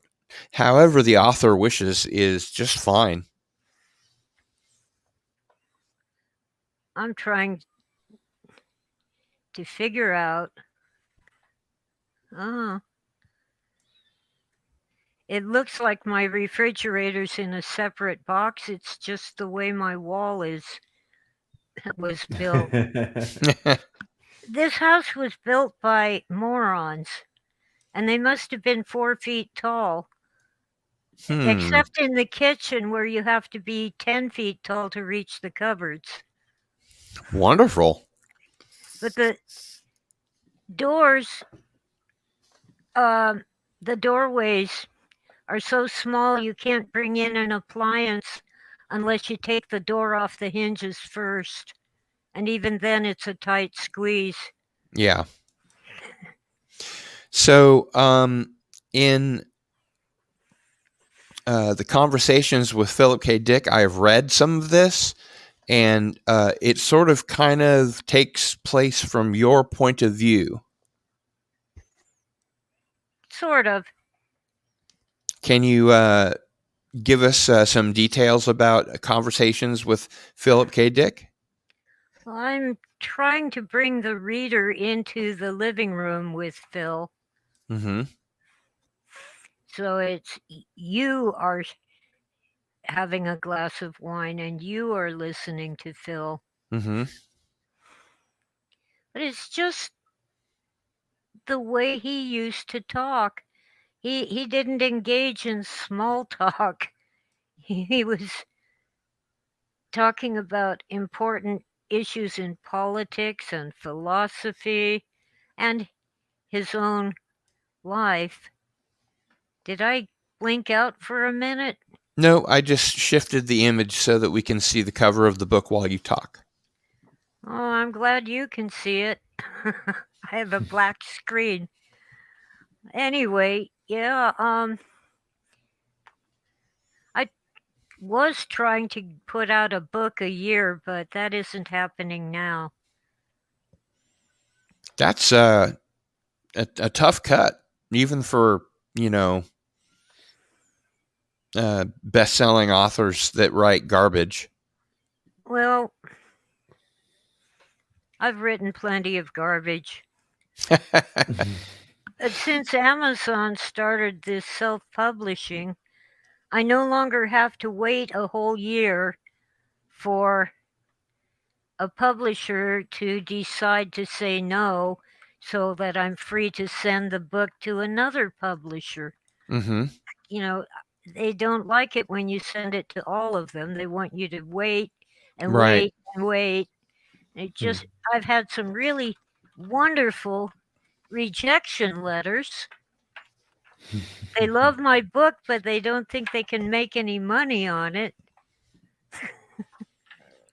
however the author wishes is just fine. I'm trying to figure out. It looks like my refrigerator's in a separate box. It's just the way my wall was built. This house was built by morons, and they must have been 4 feet tall. Except in the kitchen where you have to be 10 feet tall to reach the cupboards. Wonderful. But the doors, the doorways are so small you can't bring in an appliance unless you take the door off the hinges first. And even then it's a tight squeeze. Yeah. So in the conversations with Philip K. Dick, I've read some of this, and it sort of kind of takes place from your point of view. Sort of. Can you give us some details about conversations with Philip K. Dick? I'm trying to bring the reader into the living room with Phil. Mm-hmm. So it's you are having a glass of wine and you are listening to Phil. Mm-hmm. But it's just the way he used to talk. He didn't engage in small talk. He was talking about important issues in politics and philosophy and his own life. Did I blink out for a minute? No, I just shifted the image so that we can see the cover of the book while you talk. Oh, I'm glad you can see it. I have a black screen. Anyway, yeah, I was trying to put out a book a year, but that isn't happening now. That's a tough cut, even for, best-selling authors that write garbage. Well, I've written plenty of garbage. But since Amazon started this self-publishing, I no longer have to wait a whole year for a publisher to decide to say no so that I'm free to send the book to another publisher. Mm-hmm. They don't like it when you send it to all of them. They want you to wait and Right. wait and wait. I've had some really wonderful rejection letters. They love my book, but they don't think they can make any money on it.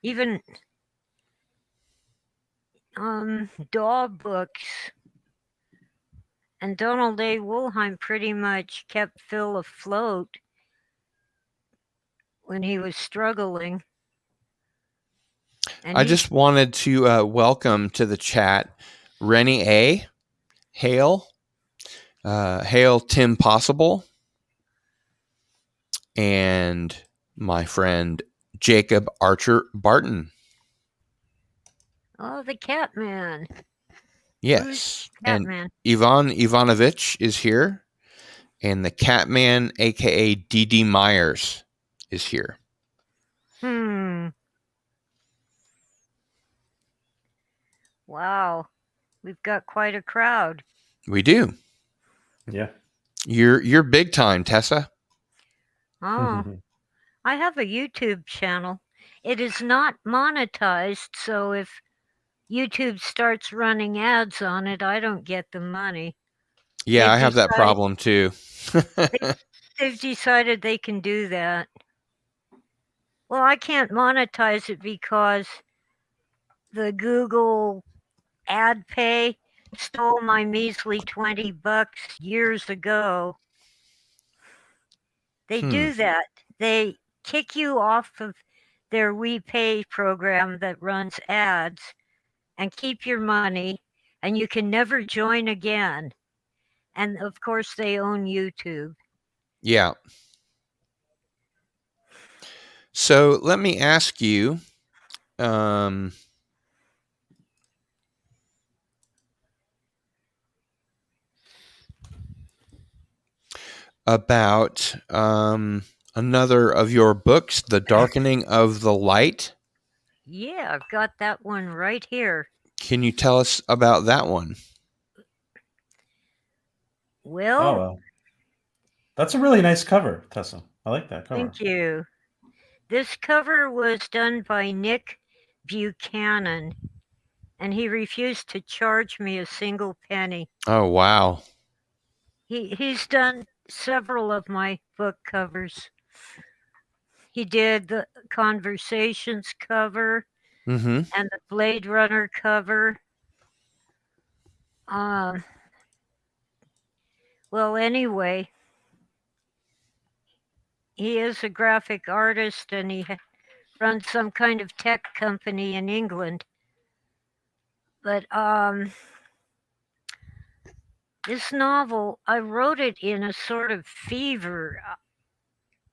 Even dog books. And Donald A. Woolheim pretty much kept Phil afloat when he was struggling. And I just wanted to welcome to the chat Rennie A. Hale, Hale Tim Possible, and my friend Jacob Archer Barton. Oh, the Catman. Yes. And Catman. Ivan Ivanovich is here. And the Catman, a.k.a. D.D. Myers, is here. Wow. We've got quite a crowd. We do. Yeah. You're big time, Tessa. Oh. I have a YouTube channel. It is not monetized, so if YouTube starts running ads on it, I don't get the money. Yeah, I have that problem too. They've decided they can do that. Well, I can't monetize it because the Google ad pay stole my measly $20 years ago. They do that. They kick you off of their WePay program that runs ads and keep your money, and you can never join again. And of course, they own YouTube. Yeah. So let me ask you, about another of your books, The Darkening of the Light. Yeah, I've got that one right here. Can you tell us about that one? Well, that's a really nice cover, Tessa. I like that cover. Thank you. This cover was done by Nick Buchanan, and he refused to charge me a single penny. Oh, wow. He's done several of my book covers. He did the Conversations cover and the Bladerunner cover. Well, anyway, he is a graphic artist and he runs some kind of tech company in England. But this novel, I wrote it in a sort of fever.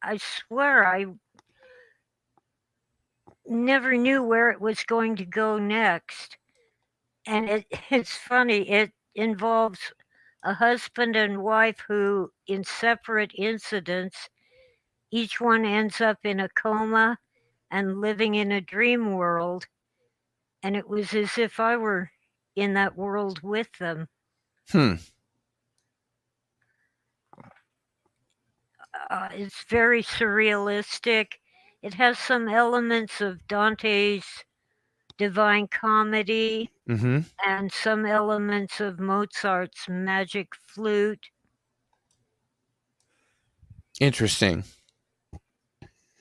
I swear never knew where it was going to go next. And it's funny, it involves a husband and wife who, in separate incidents, each one ends up in a coma and living in a dream world. And it was as if I were in that world with them. It's very surrealistic. It has some elements of Dante's Divine Comedy and some elements of Mozart's Magic Flute. Interesting.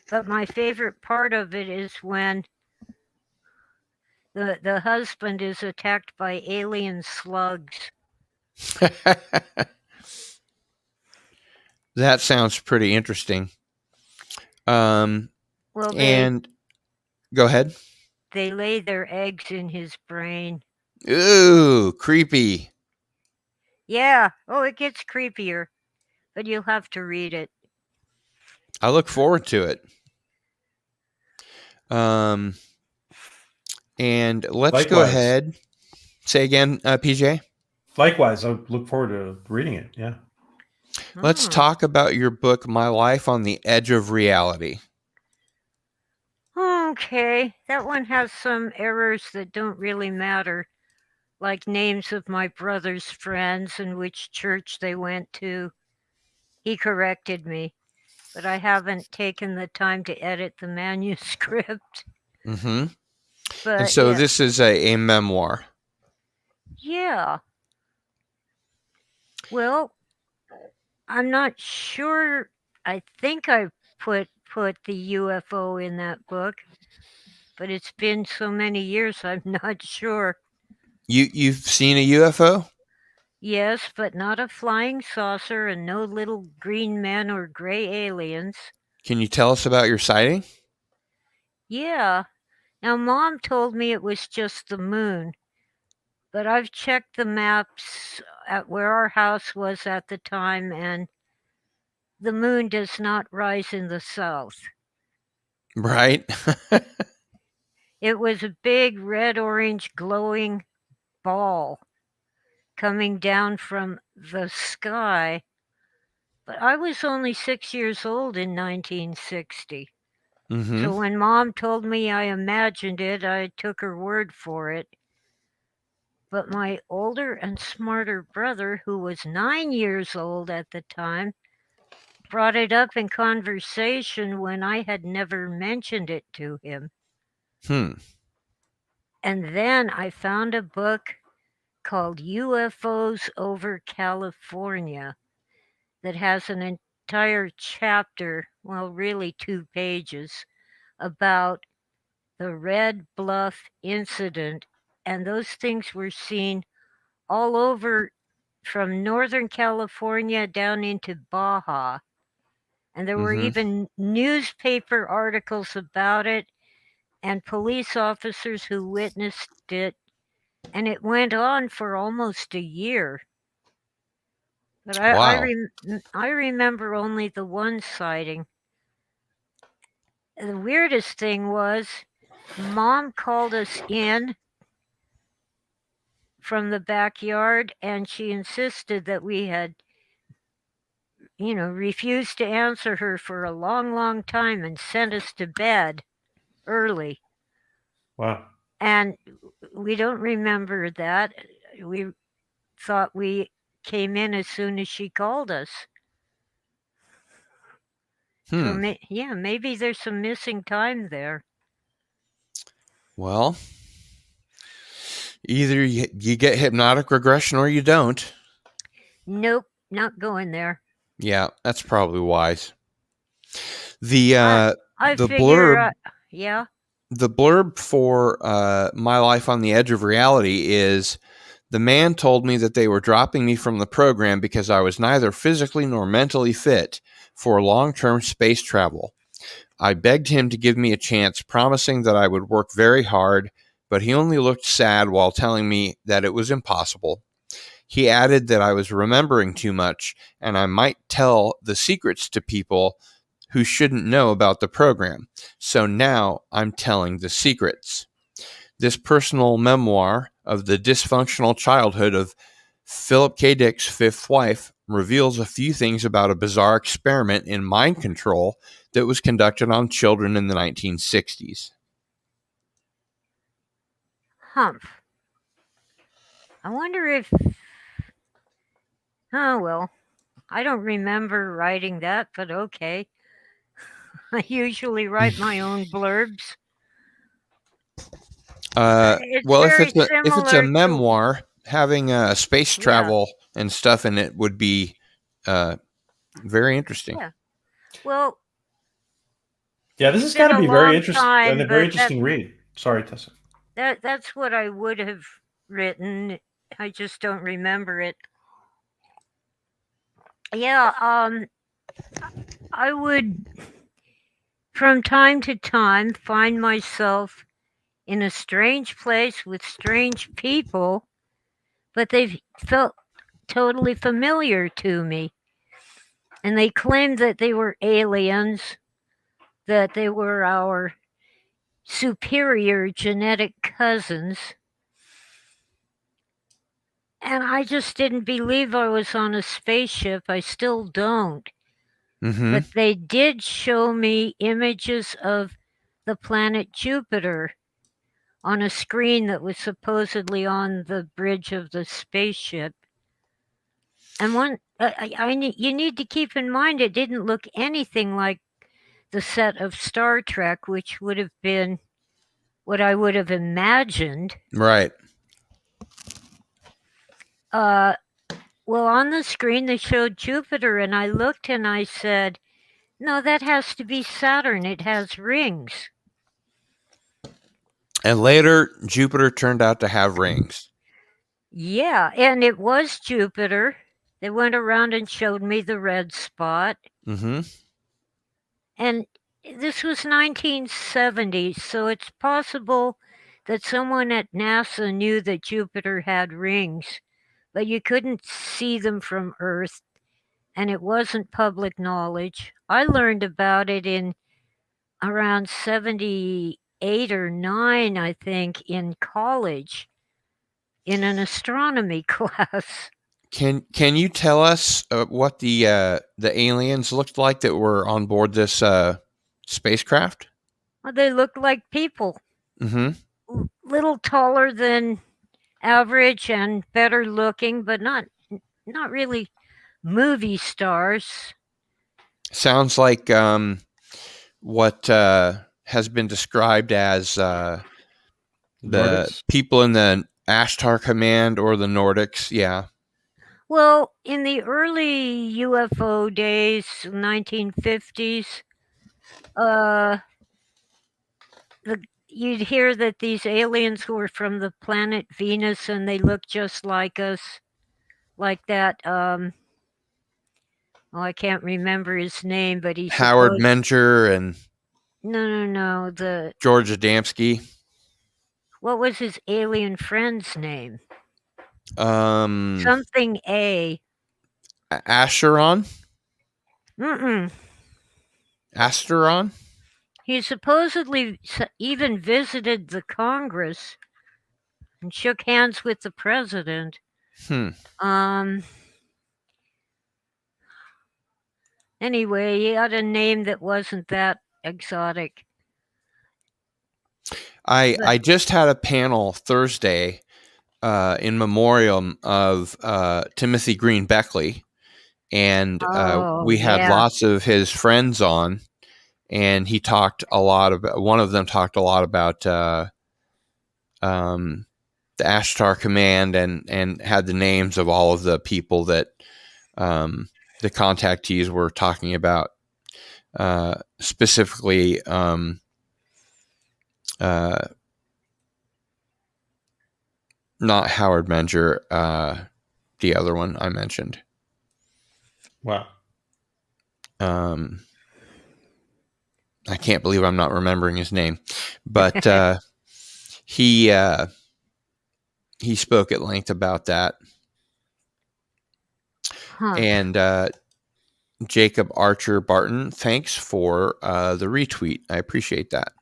But my favorite part of it is when the husband is attacked by alien slugs. That sounds pretty interesting. Well, and go ahead. They lay their eggs in his brain. Ooh, creepy. Yeah. Oh, it gets creepier, but you'll have to read it. I look forward to it. And let's go ahead. Say again, PJ. Likewise, I look forward to reading it. Yeah. Let's talk about your book, My Life on the Edge of Reality. Okay, that one has some errors that don't really matter, like names of my brother's friends and which church they went to. He corrected me, but I haven't taken the time to edit the manuscript. But, and so this is a memoir. Yeah. Well, I'm not sure. I think I put the UFO in that book, but it's been so many years, I'm not sure. You've seen a UFO? Yes, but not a flying saucer and no little green men or gray aliens. Can you tell us about your sighting? Yeah. Now, Mom told me it was just the moon, but I've checked the maps at where our house was at the time, and the moon does not rise in the south. Right. It was a big red-orange glowing ball coming down from the sky. But I was only 6 years old in 1960. So when Mom told me I imagined it, I took her word for it. But my older and smarter brother, who was 9 years old at the time, brought it up in conversation when I had never mentioned it to him. And then I found a book called UFOs over California that has an entire chapter, well, really 2 pages, about the Red Bluff incident. And those things were seen all over from Northern California down into Baja. And there were even newspaper articles about it and police officers who witnessed it. And it went on for almost a year. But I remember only the one sighting. The weirdest thing was Mom called us in from the backyard, and she insisted that we had, refused to answer her for a long, long time and sent us to bed early. Wow. And we don't remember that. We thought we came in as soon as she called us. So maybe there's some missing time there. Well, either you get hypnotic regression or you don't. Nope, not going there. Yeah, that's probably wise. The blurb. The blurb for My Life on the Edge of Reality is, the man told me that they were dropping me from the program because I was neither physically nor mentally fit for long-term space travel. I begged him to give me a chance, promising that I would work very hard, but he only looked sad while telling me that it was impossible. He added that I was remembering too much and I might tell the secrets to people who shouldn't know about the program. So now I'm telling the secrets. This personal memoir of the dysfunctional childhood of Philip K. Dick's fifth wife reveals a few things about a bizarre experiment in mind control that was conducted on children in the 1960s. Humph. I wonder if. Oh, well. I don't remember writing that, but okay. I usually write my own blurbs. It's Well, if very it's a similar to. memoir, having space Yeah. travel and stuff in it would be very interesting. Yeah. Well, Yeah, this it's has been got to a be very long interesting time, and a very but interesting read. Sorry, Tessa. that's what I would have written. I just don't remember it. Yeah, I would from time to time find myself in a strange place with strange people, but they felt totally familiar to me. And they claimed that they were aliens, that they were our superior genetic cousins. And I just didn't believe I was on a spaceship. I still don't. Mm-hmm. But they did show me images of the planet Jupiter on a screen that was supposedly on the bridge of the spaceship. And you need to keep in mind it didn't look anything like the set of Star Trek, which would have been what I would have imagined. Right. Well, on the screen they showed Jupiter, and I looked and I said, "No, that has to be Saturn. It has rings." And later, Jupiter turned out to have rings. Yeah, and it was Jupiter. They went around and showed me the red spot. Mm-hmm. And this was 1970, so it's possible that someone at NASA knew that Jupiter had rings, but you couldn't see them from Earth, and it wasn't public knowledge. I learned about it in around 78 or 9, I think, in college in an astronomy class. Can you tell us what the aliens looked like that were on board this spacecraft? Well, they looked like people, Mm-hmm. little taller than average and better looking, but not really movie stars. Sounds like what has been described as the Nordics? people in the Ashtar Command or the Nordics. Yeah. Well, in the early UFO days, 1950s, you'd hear that these aliens were from the planet Venus and they look just like us, like that. I can't remember his name, but he's Howard Menger and no, the George Adamski. what was his alien friend's name? Something Something A. Acheron? Mm-mm. Asteron? He supposedly even visited the Congress and shook hands with the president. Anyway, he had a name that wasn't that exotic. I just had a panel Thursday in memoriam of Timothy Green Beckley, and we had lots of his friends on, and he talked a lot about. One of them talked a lot about the Ashtar Command, and had the names of all of the people that the contactees were talking about, specifically. Not Howard Menger, the other one I mentioned. Wow. I can't believe I'm not remembering his name, but he spoke at length about that. Huh. And Jacob Archer Barton, thanks for the retweet. I appreciate that.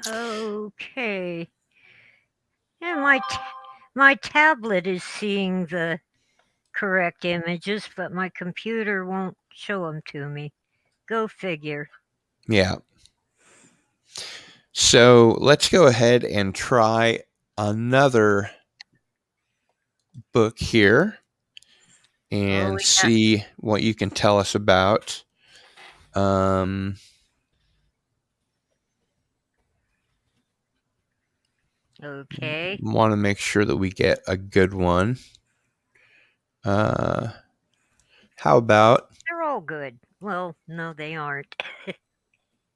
Okay. Yeah, my tablet is seeing the correct images, but my computer won't show them to me. Go figure. Yeah. So let's go ahead and try another book here and see what you can tell us about. Okay. Want to make sure that we get a good one. How about? They're all good. Well, no, they aren't.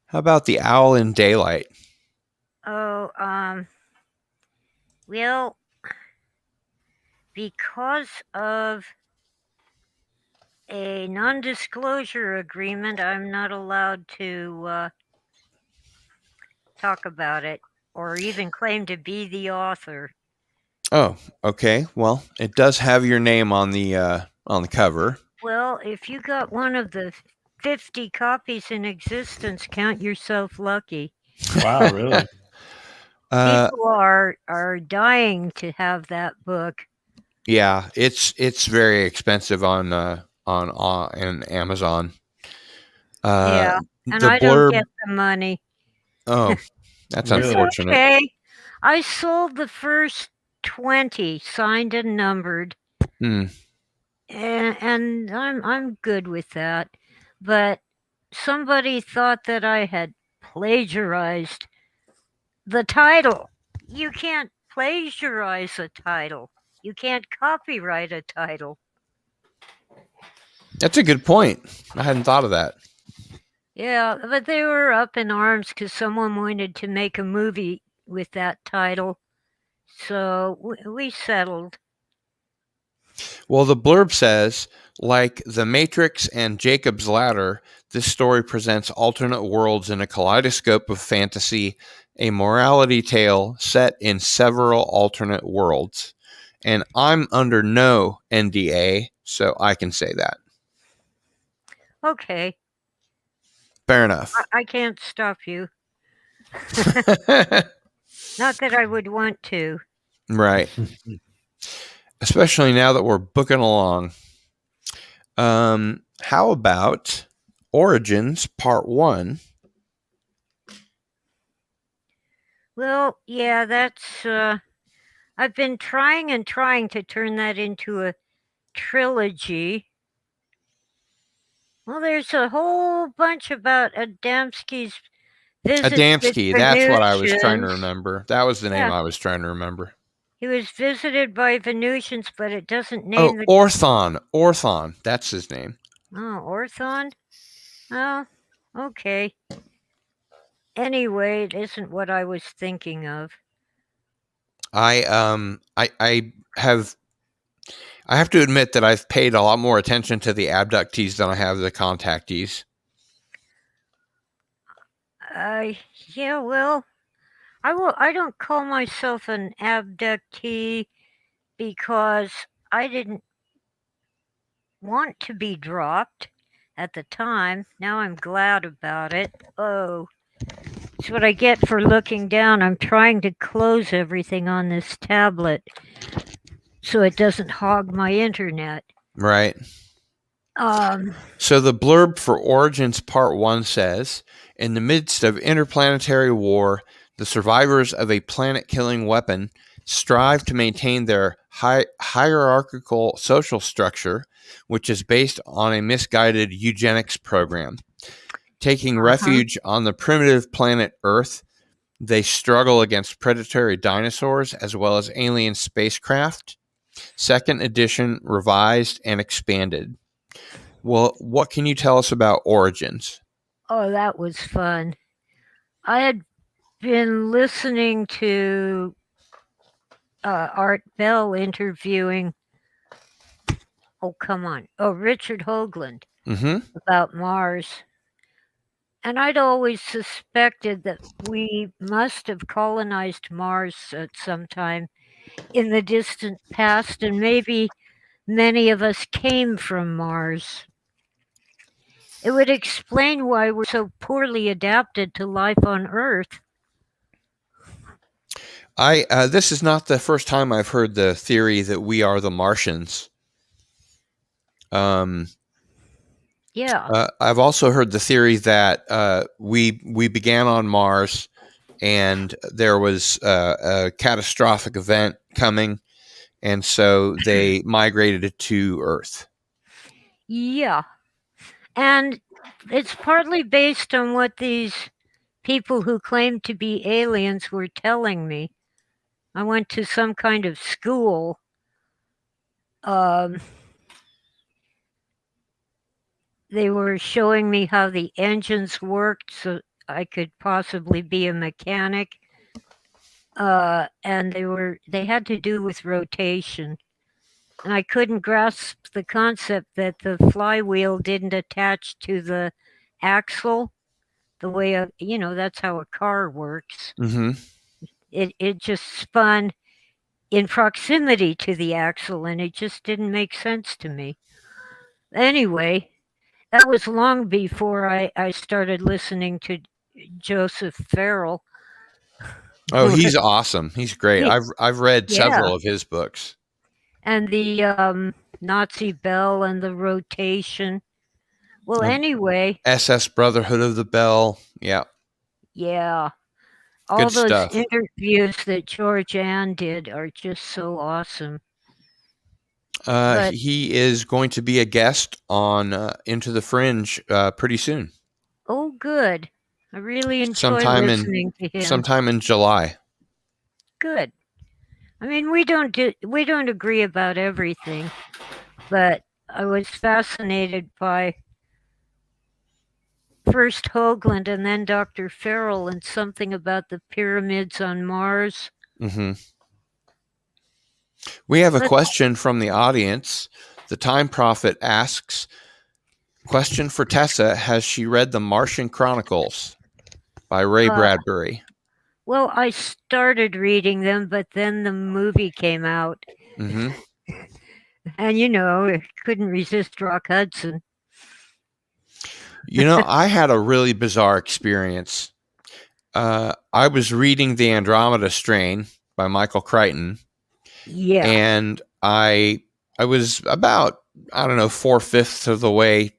How about The Owl in Daylight? Oh, well, because of a non-disclosure agreement, I'm not allowed to talk about it or even claim to be the author. Oh, okay. Well, it does have your name on the cover. Well, if you got one of the 50 copies in existence, count yourself lucky. Wow, really? People are dying to have that book. Yeah, it's very expensive on Amazon. Yeah, and the I don't get the money. Oh, that's Really? unfortunate. Okay, I sold the first 20, signed and numbered, and I'm good with that. But somebody thought that I had plagiarized the title. You can't plagiarize a title. You can't copyright a title. That's a good point. I hadn't thought of that. Yeah, but they were up in arms because someone wanted to make a movie with that title. So we settled. Well, the blurb says, like The Matrix and Jacob's Ladder, this story presents alternate worlds in a kaleidoscope of fantasy, a morality tale set in several alternate worlds. And I'm under no NDA, so I can say that. Okay. Fair enough. I can't stop you. Not that I would want to. Right. Especially now that we're booking along. How about Origins Part 1? Well, yeah, that's I've been trying to turn that into a trilogy. Well, there's a whole bunch about Adamski's visits Adamski, with that's what I was trying to Venusians. remember. That was the name Yeah. I was trying to remember. He was visited by Venusians, but it doesn't name the... Orthon. Orthon. That's his name. Oh, Orthon? Oh, okay. Anyway, it isn't what I was thinking of. I have to admit that I've paid a lot more attention to the abductees than I have the contactees. Yeah, well, I don't call myself an abductee because I didn't want to be dropped at the time. Now I'm glad about it. Oh, it's what I get for looking down. I'm trying to close everything on this tablet so it doesn't hog my internet. Right. So the blurb for Origins Part 1 says, in the midst of interplanetary war, the survivors of a planet-killing weapon strive to maintain their hierarchical social structure, which is based on a misguided eugenics program. Taking refuge on the primitive planet Earth, they struggle against predatory dinosaurs as well as alien spacecraft. Second edition, revised and expanded. Well, what can you tell us about Origins? Oh, that was fun. I had been listening to Art Bell interviewing, Richard Hoagland about Mars. And I'd always suspected that we must have colonized Mars at some time in the distant past, and maybe many of us came from Mars. It would explain why we're so poorly adapted to life on Earth. This is not the first time I've heard the theory that we are the Martians. Yeah. I've also heard the theory that we began on Mars, and there was a catastrophic event coming, and so they migrated it to Earth. Yeah. And it's partly based on what these people who claim to be aliens were telling me. I went to some kind of school. They were showing me how the engines worked so I could possibly be a mechanic. And they had to do with rotation. And I couldn't grasp the concept that the flywheel didn't attach to the axle the way that's how a car works. Mm-hmm. It just spun in proximity to the axle, and it just didn't make sense to me. Anyway, that was long before I started listening to Joseph Farrell. Oh, he's awesome. He's great. I've read several of his books. And the Nazi Bell and the rotation. Well, anyway. SS Brotherhood of the Bell. Yeah. Yeah. All Good those stuff. interviews that George Ann did are just so awesome. He is going to be a guest on Into the Fringe pretty soon. Oh, good. I really enjoy listening to him. Sometime in July. Good. I mean, we don't agree about everything, but I was fascinated by first Hoagland and then Dr. Farrell and something about the pyramids on Mars. Mm-hmm. We have a question from the audience. The Time Prophet asks, question for Tessa, has she read The Martian Chronicles by Ray Bradbury? Well, I started reading them, but then the movie came out. Mm-hmm. And, I couldn't resist Rock Hudson. I had a really bizarre experience. I was reading The Andromeda Strain by Michael Crichton. Yeah. And I was about, 4/5 of the way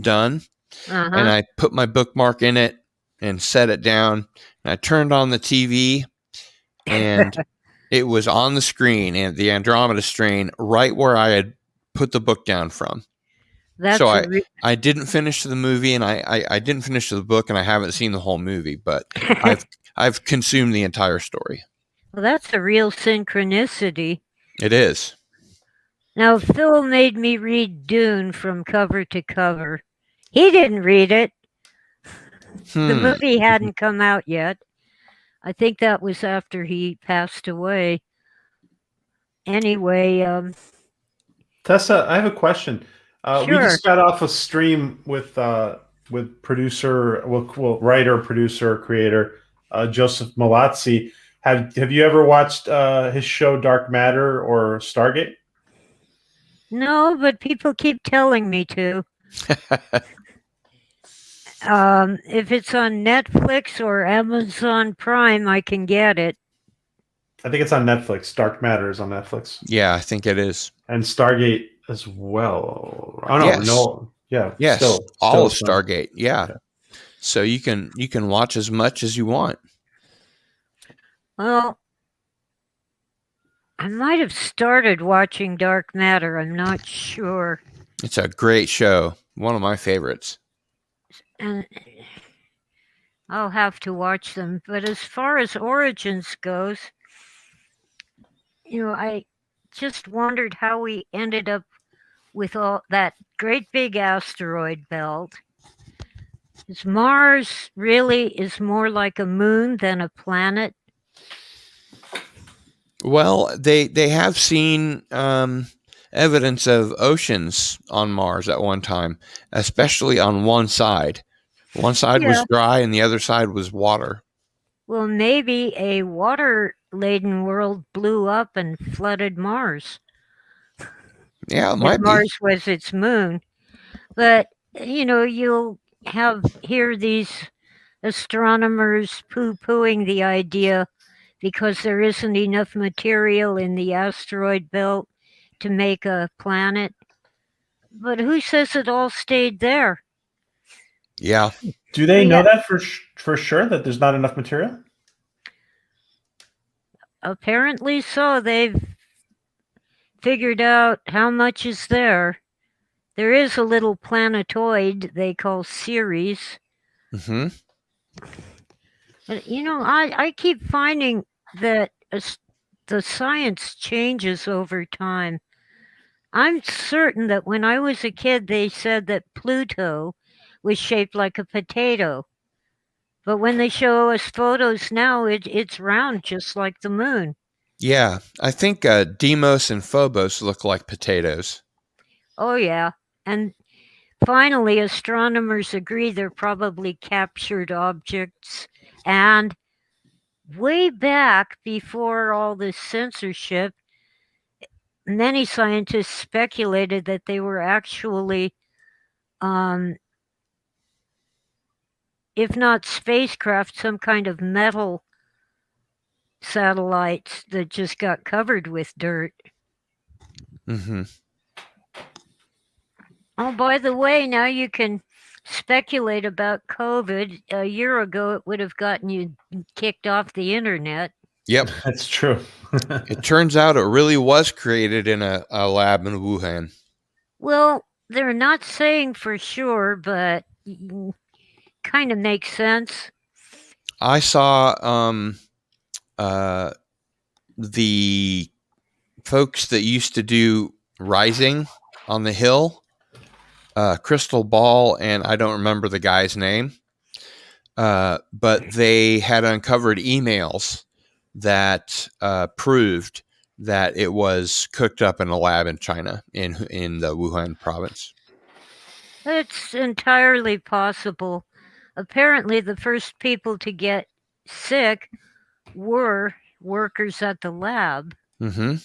done. Uh-huh. And I put my bookmark in it and set it down. And I turned on the TV and it was on the screen, and The Andromeda Strain right where I had put the book down from. So I didn't finish the movie, and I didn't finish the book, and I haven't seen the whole movie, but I've consumed the entire story. Well, that's a real synchronicity. It is. Now, Phil made me read Dune from cover to cover. He didn't read it. The movie hadn't come out yet. I think that was after he passed away. Anyway, Tessa, I have a question. Sure. We just got off a stream with producer, writer, producer, creator Joseph Malazzi. Have you ever watched his show Dark Matter or Stargate? No, but people keep telling me to. If it's on Netflix or Amazon Prime, I can get it. I think it's on Netflix. Dark Matter is on Netflix. Yeah, I think it is. And Stargate as well. Oh no, yes. no, yeah, yes, all of Stargate. Yeah. Yeah. So you can watch as much as you want. Well, I might have started watching Dark Matter. I'm not sure. It's a great show. One of my favorites. And I'll have to watch them. But as far as Origins goes, I just wondered how we ended up with all that great big asteroid belt. Is Mars really more like a moon than a planet? Well, they have seen evidence of oceans on Mars at one time, especially on one side. One side was dry and the other side was water. Well, maybe a water-laden world blew up and flooded Mars. Yeah, it if might be. Mars was its moon. But, you'll hear these astronomers poo-pooing the idea because there isn't enough material in the asteroid belt to make a planet. But who says it all stayed there? Yeah. Do they know Yeah. that for sure that there's not enough material? Apparently so. They've figured out how much is there. There is a little planetoid they call Ceres. Mm-hmm. But, I keep finding that the science changes over time. I'm certain that when I was a kid, they said that Pluto was shaped like a potato. But when they show us photos now, it's round just like the moon. Yeah, I think Deimos and Phobos look like potatoes. Oh, yeah. And finally, astronomers agree they're probably captured objects. And way back before all this censorship, many scientists speculated that they were actually, if not spacecraft, some kind of metal satellites that just got covered with dirt. Mm-hmm. Oh, by the way, now you can speculate about COVID. A year ago, it would have gotten you kicked off the internet. Yep. That's true. It turns out it really was created in a lab in Wuhan. Well, they're not saying for sure, but kind of makes sense. I saw the folks that used to do Rising on the Hill, Crystal Ball, and I don't remember the guy's name, but they had uncovered emails that proved that it was cooked up in a lab in China, in the Wuhan province. It's entirely possible. Apparently, the first people to get sick were workers at the lab. Mm-hmm.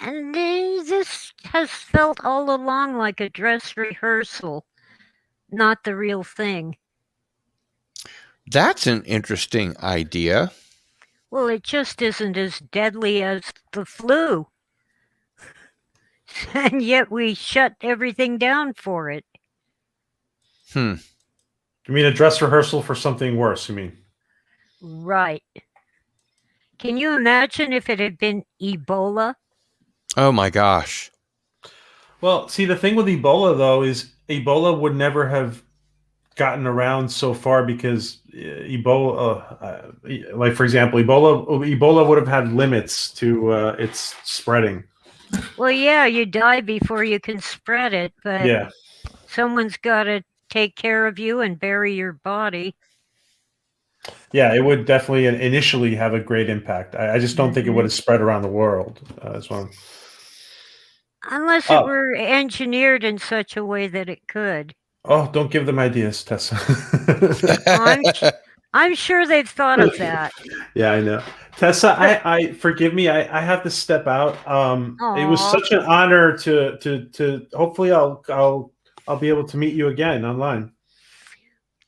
And this has felt all along like a dress rehearsal, not the real thing. That's an interesting idea. Well, it just isn't as deadly as the flu. And yet we shut everything down for it. You mean a dress rehearsal for something worse, you mean? Right. Can you imagine if it had been Ebola? Oh my gosh. Well, see, the thing with Ebola, though, is Ebola would never have gotten around so far because Ebola, like for example, Ebola would have had limits to its spreading. Well, yeah, you die before you can spread it, but Yeah, someone's got to take care of you and bury your body. yeah, it would definitely initially have a great impact. I just don't think it would have spread around the world as well. Unless it were engineered in such a way that it could. Oh, don't give them ideas, Tessa. I'm sure they've thought of that. Yeah, I know. Tessa, I forgive me. I have to step out. It was such an honor to hopefully I'll be able to meet you again online.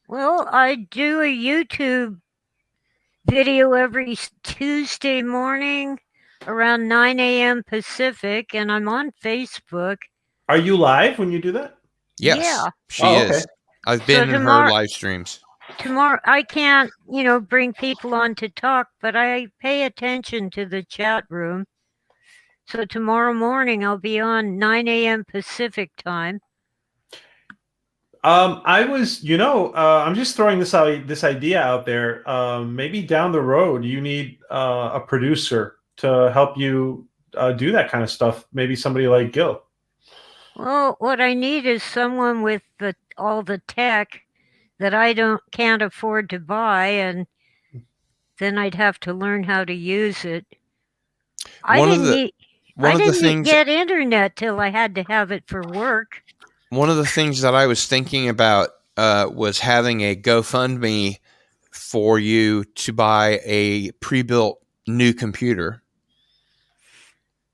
Well, I do a YouTube video every Tuesday morning around 9 a.m. Pacific, and I'm on Facebook. Are you live when you do that? Yes, yeah. She is. I've been in her live streams. Tomorrow, I can't, bring people on to talk, but I pay attention to the chat room. So tomorrow morning, I'll be on 9 a.m. Pacific time. I was, I'm just throwing this idea out there. Maybe down the road, you need a producer to help you do that kind of stuff. Maybe somebody like Gil. Well, what I need is someone with all the tech that I can't afford to buy, and then I'd have to learn how to use it. I didn't get internet till I had to have it for work. One of the things that I was thinking about was having a GoFundMe for you to buy a pre-built new computer.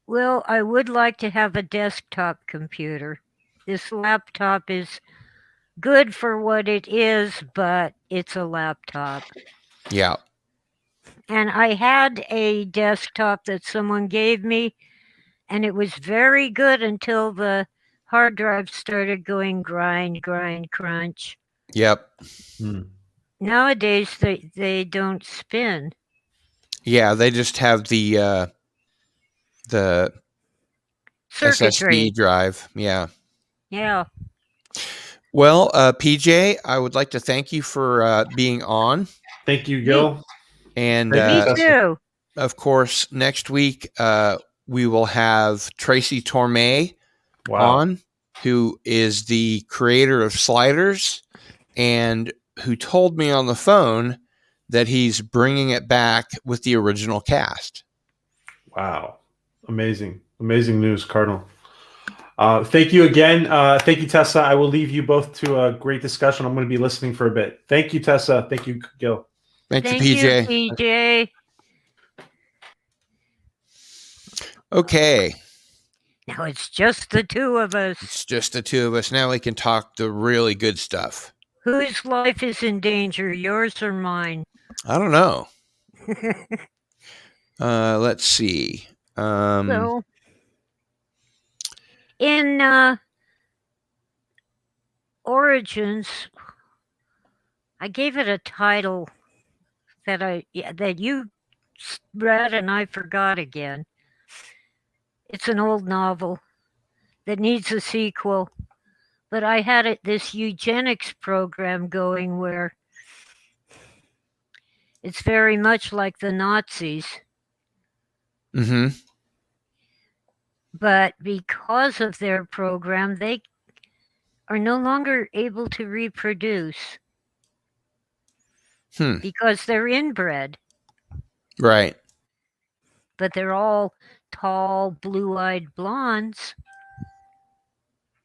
Well, I would like to have a desktop computer. This laptop is good for what it is, but it's a laptop. Yeah. And I had a desktop that someone gave me, and it was very good until the hard drive started going grind, grind, crunch. Yep. Hmm. Nowadays, they don't spin. Yeah, they just have the Circuitry. SSD drive. Yeah. Yeah. Well, PJ, I would like to thank you for being on. Thank you, Gil. And Thank you, Me Tessa. too. of course, next week we will have Tracy Torme Wow. on, who is the creator of Sliders and who told me on the phone that he's bringing it back with the original cast. Wow. Amazing. Amazing news, Cardinal. Thank you again. Thank you, Tessa. I will leave you both to a great discussion. I'm going to be listening for a bit. Thank you, Tessa. Thank you, Gil. Thank Thank you, you, PJ. PJ. Okay. Now it's just the two of us. It's just the two of us. Now we can talk the really good stuff. Whose life is in danger, yours or mine? I don't know. Let's see. So, in Origins, I gave it a title that you read and I forgot again. It's an old novel that needs a sequel, but I had this eugenics program going where it's very much like the Nazis. Mm-hmm. But because of their program, they are no longer able to reproduce because they're inbred. Right. But they're all tall, blue-eyed blondes.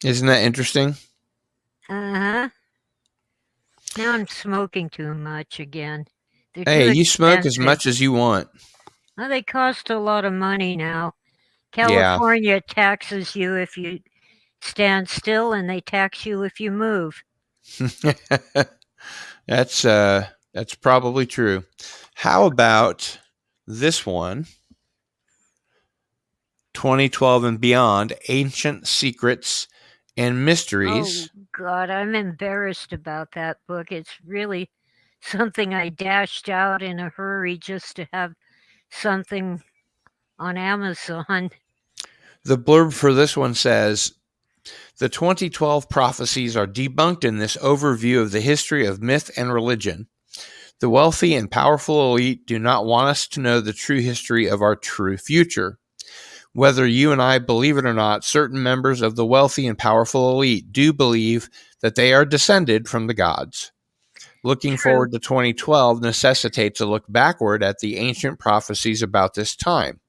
Isn't that interesting? Uh-huh. Now I'm smoking too much again. They're Hey, too you smoke as expensive. much as you want. Well, they cost a lot of money now. Yeah. California taxes you if you stand still, and they tax you if you move. That's probably true. How about this one? 2012 and Beyond, Ancient Secrets and Mysteries. Oh, God, I'm embarrassed about that book. It's really something I dashed out in a hurry just to have something on Amazon. The blurb for this one says, the 2012 prophecies are debunked in this overview of the history of myth and religion. The wealthy and powerful elite do not want us to know the true history of our true future. Whether you and I believe it or not, certain members of the wealthy and powerful elite do believe that they are descended from the gods. Looking forward to 2012 necessitates a look backward at the ancient prophecies about this time.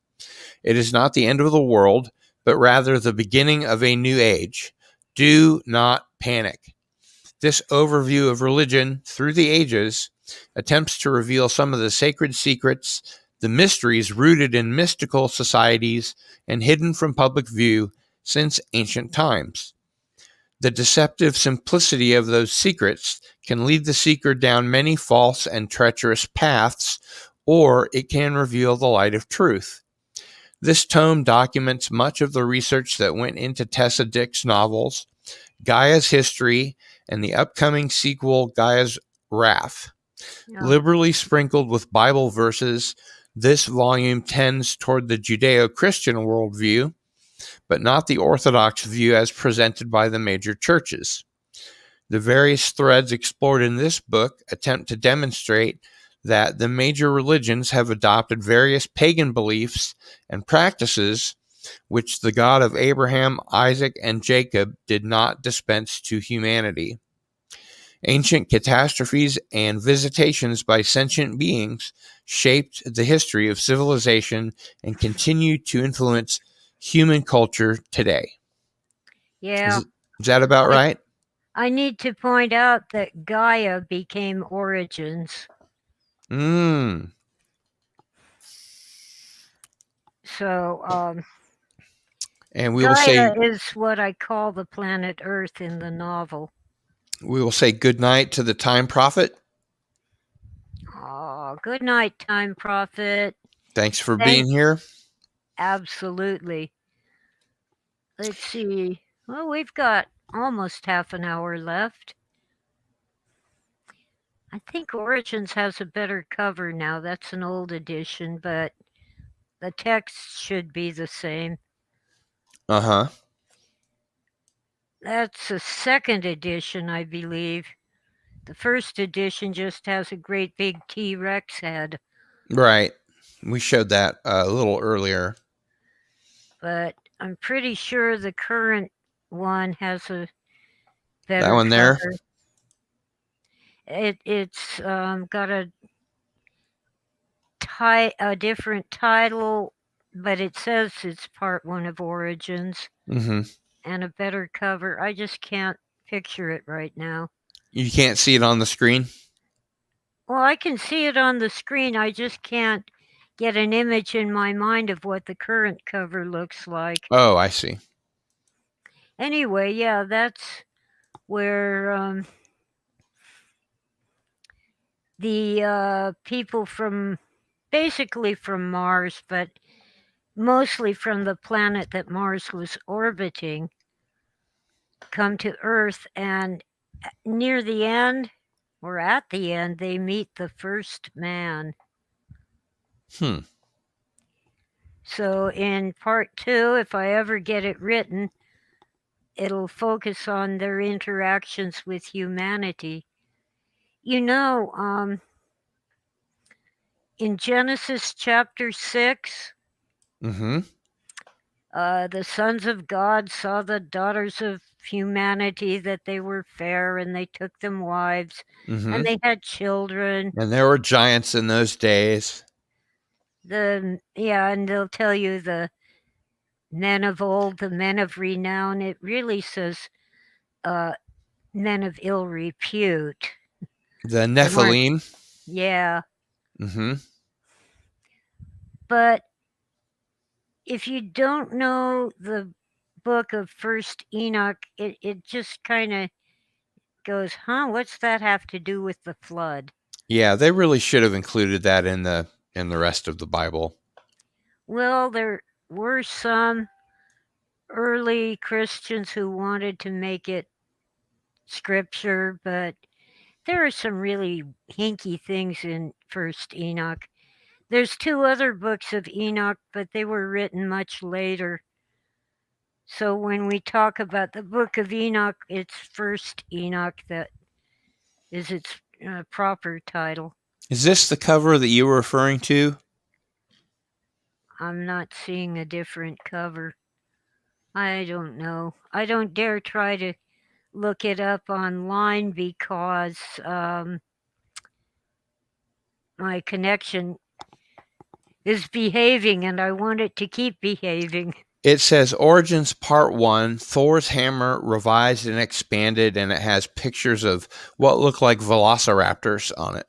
It is not the end of the world, but rather the beginning of a new age. Do not panic. This overview of religion through the ages attempts to reveal some of the sacred secrets, the mysteries rooted in mystical societies and hidden from public view since ancient times. The deceptive simplicity of those secrets can lead the seeker down many false and treacherous paths, or it can reveal the light of truth. This tome documents much of the research that went into Tessa Dick's novels, Gaia's History, and the upcoming sequel, Gaia's Wrath. No. Liberally sprinkled with Bible verses, this volume tends toward the Judeo-Christian worldview, but not the Orthodox view as presented by the major churches. The various threads explored in this book attempt to demonstrate that the major religions have adopted various pagan beliefs and practices which the God of Abraham, Isaac, and Jacob did not dispense to humanity. Ancient catastrophes and visitations by sentient beings shaped the history of civilization and continue to influence human culture today. Yeah. Is that about right? I need to point out that Gaia became Origins. So, And we will say Gaia is what I call the planet Earth in the novel. good night to the Time Prophet. Oh, good night, Time Prophet. Thanks for being here. Absolutely. Let's see. Well, we've got almost half an hour left. I think Origins has a better cover now. That's an old edition, but the text should be the same. Uh-huh. That's a second edition, I believe. The first edition just has a great big T-Rex head. Right. We showed that a little earlier. But I'm pretty sure the current one has a better That one cover. there? It's got a different title, but it says it's part 1 of Origins. Mm-hmm. And a better cover. I just can't picture it right now. You can't see it on the screen? Well, I can see it on the screen. I just can't get an image in my mind of what the current cover looks like. Oh, I see. Anyway, yeah, that's where the people from, basically from Mars, but mostly from the planet that Mars was orbiting, come to Earth, and near the end, or at the end, they meet the first man. So in part 2, if I ever get it written, it'll focus on their interactions with humanity. You know, in Genesis chapter 6, Mm-hmm. The sons of God saw the daughters of humanity, that they were fair, and they took them wives, Mm-hmm. and they had children. And there were giants in those days. And they'll tell you the men of old, the men of renown. It really says men of ill repute. The Nephilim. Yeah. Mm-hmm. But if you don't know the book of First Enoch, it just kind of goes, what's that have to do with the flood? Yeah, they really should have included that in the rest of the Bible. Well, there were some early Christians who wanted to make it scripture, but there are some really hinky things in First Enoch. There's 2 other books of Enoch, but they were written much later. So when we talk about the book of Enoch, it's First Enoch that is its proper title. Is this the cover that you were referring to? I'm not seeing a different cover. I don't know. I don't dare try to look it up online because my connection is behaving and I want it to keep behaving. It says Origins Part 1, Thor's Hammer revised and expanded, and it has pictures of what look like velociraptors on it.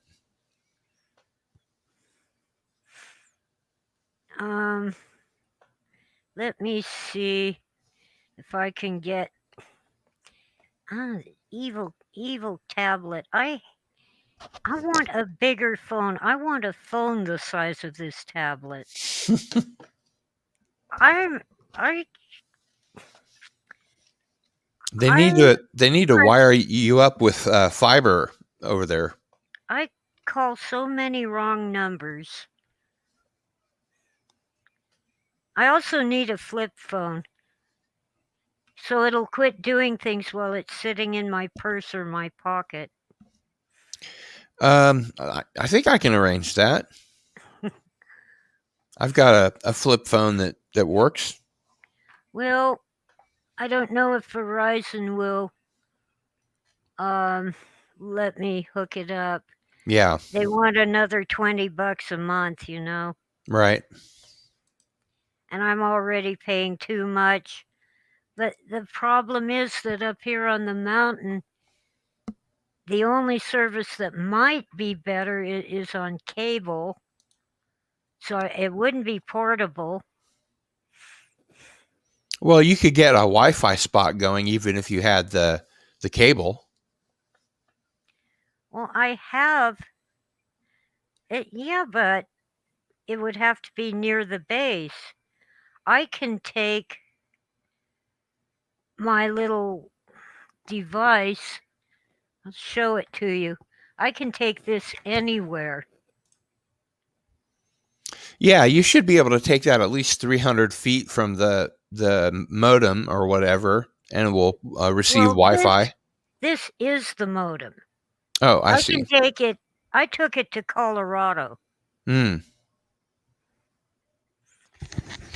Let me see if I can get evil tablet. I want a bigger phone. I want a phone the size of this tablet. They need to wire you up with fiber over there. I call so many wrong numbers. I also need a flip phone, so it'll quit doing things while it's sitting in my purse or my pocket. I think I can arrange that. I've got a flip phone that works. Well, I don't know if Verizon will let me hook it up. Yeah. They want another $20 a month, you know. Right. And I'm already paying too much. But the problem is that up here on the mountain, the only service that might be better is on cable. So it wouldn't be portable. Well, you could get a Wi-Fi spot going even if you had the cable. Well, I have it, yeah, but it would have to be near the base. I can take my little device, I'll show it to you. I can take this anywhere. Yeah, you should be able to take that at least 300 feet from the modem or whatever, and it will receive Wi-Fi. This is the modem. Oh, I I see. can take it. I took it to Colorado. Mm.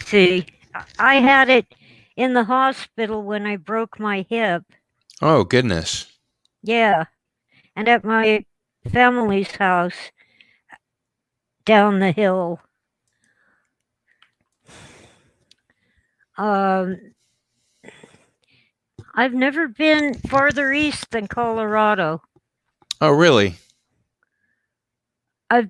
See, I had it in the hospital when I broke my hip. Oh, goodness. Yeah. And at my family's house down the hill. I've never been farther east than Colorado. Oh, really? I've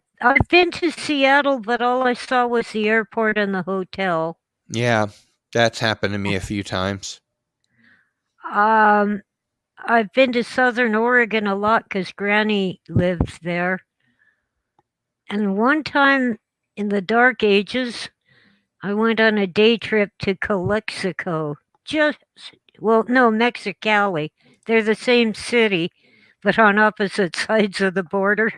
been to Seattle, but all I saw was the airport and the hotel. Yeah, that's happened to me a few times. I've been to Southern Oregon a lot because Granny lives there. And one time in the dark ages, I went on a day trip to Calexico. Mexicali. They're the same city, but on opposite sides of the border.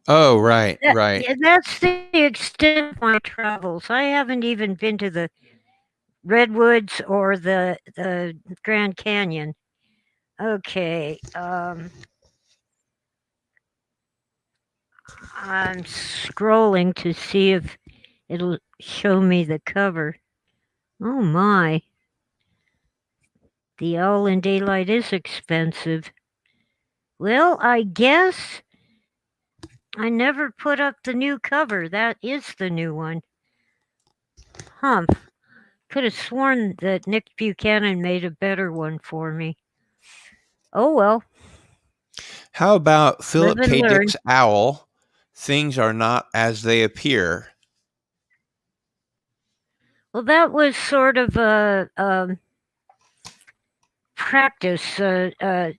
Oh, right, right. Yeah, that's the extent of my travels. I haven't even been to the Redwoods or the Grand Canyon. Okay. I'm scrolling to see if it'll show me the cover. Oh my. The Owl in Daylight is expensive. Well, I guess I never put up the new cover. That is the new one. Humph. Could have sworn that Nick Buchanan made a better one for me. Oh well. How about Philip Live and K. learn. Dick's Owl? Things are not as they appear. Well, that was sort of a practice, a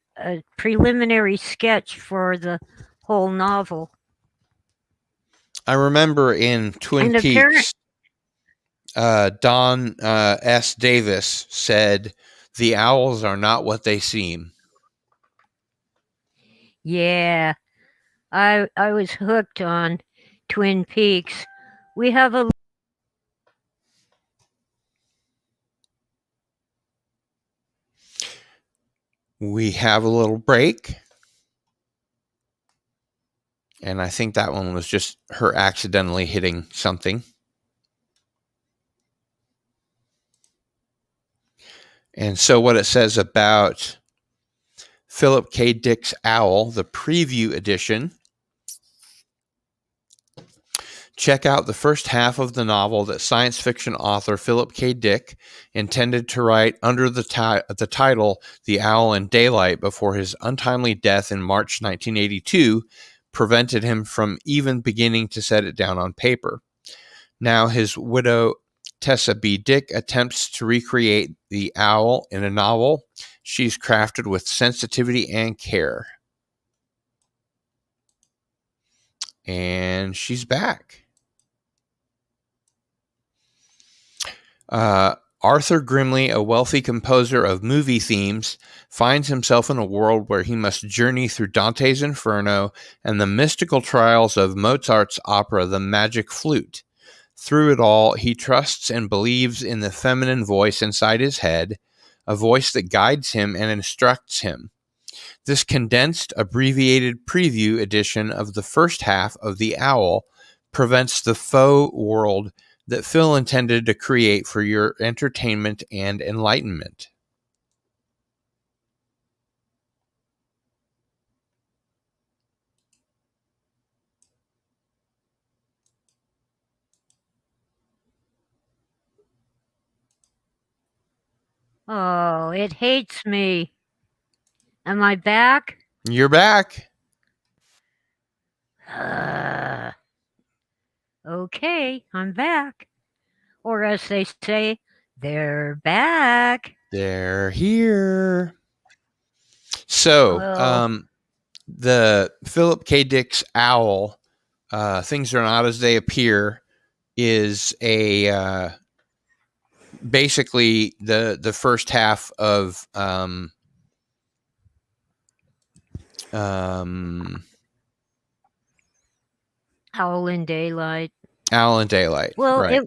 preliminary sketch for the whole novel. I remember in Twin Peaks, Don S. Davis said, "The owls are not what they seem." Yeah, I was hooked on Twin Peaks. We have a little break. And I think that one was just her accidentally hitting something. And so what it says about Philip K. Dick's Owl, the preview edition. Check out the first half of the novel that science fiction author Philip K. Dick intended to write under the title The Owl in Daylight before his untimely death in March 1982 prevented him from even beginning to set it down on paper. Now his widow, Tessa B. Dick, attempts to recreate the owl in a novel she's crafted with sensitivity and care. And she's back. Arthur Grimley, a wealthy composer of movie themes, finds himself in a world where he must journey through Dante's Inferno and the mystical trials of Mozart's opera The Magic Flute. Through it all, he trusts and believes in the feminine voice inside his head, a voice that guides him and instructs him. This condensed, abbreviated preview edition of the first half of The Owl prevents the faux world that Phil intended to create for your entertainment and enlightenment. Oh, it hates me. Am I back? You're back. Okay, I'm back. Or as they say, they're back. They're here. So, Well, the Philip K. Dick's owl, Things Are Not As They Appear, is a basically the first half of Owl in Daylight. Owl in Daylight. Well, Right.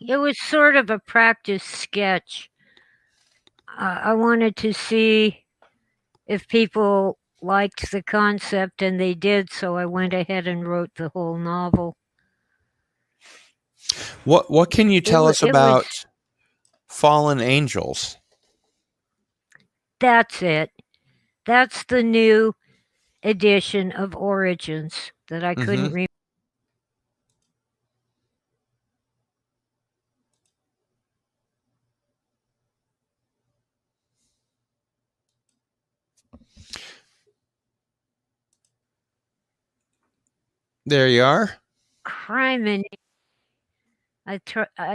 it was sort of a practice sketch. I wanted to see if people liked the concept, and they did, so I went ahead and wrote the whole novel. What can you tell us It about was, Fallen Angels? that's it. That's the new edition of Origins that I couldn't read. There you are. Crime. I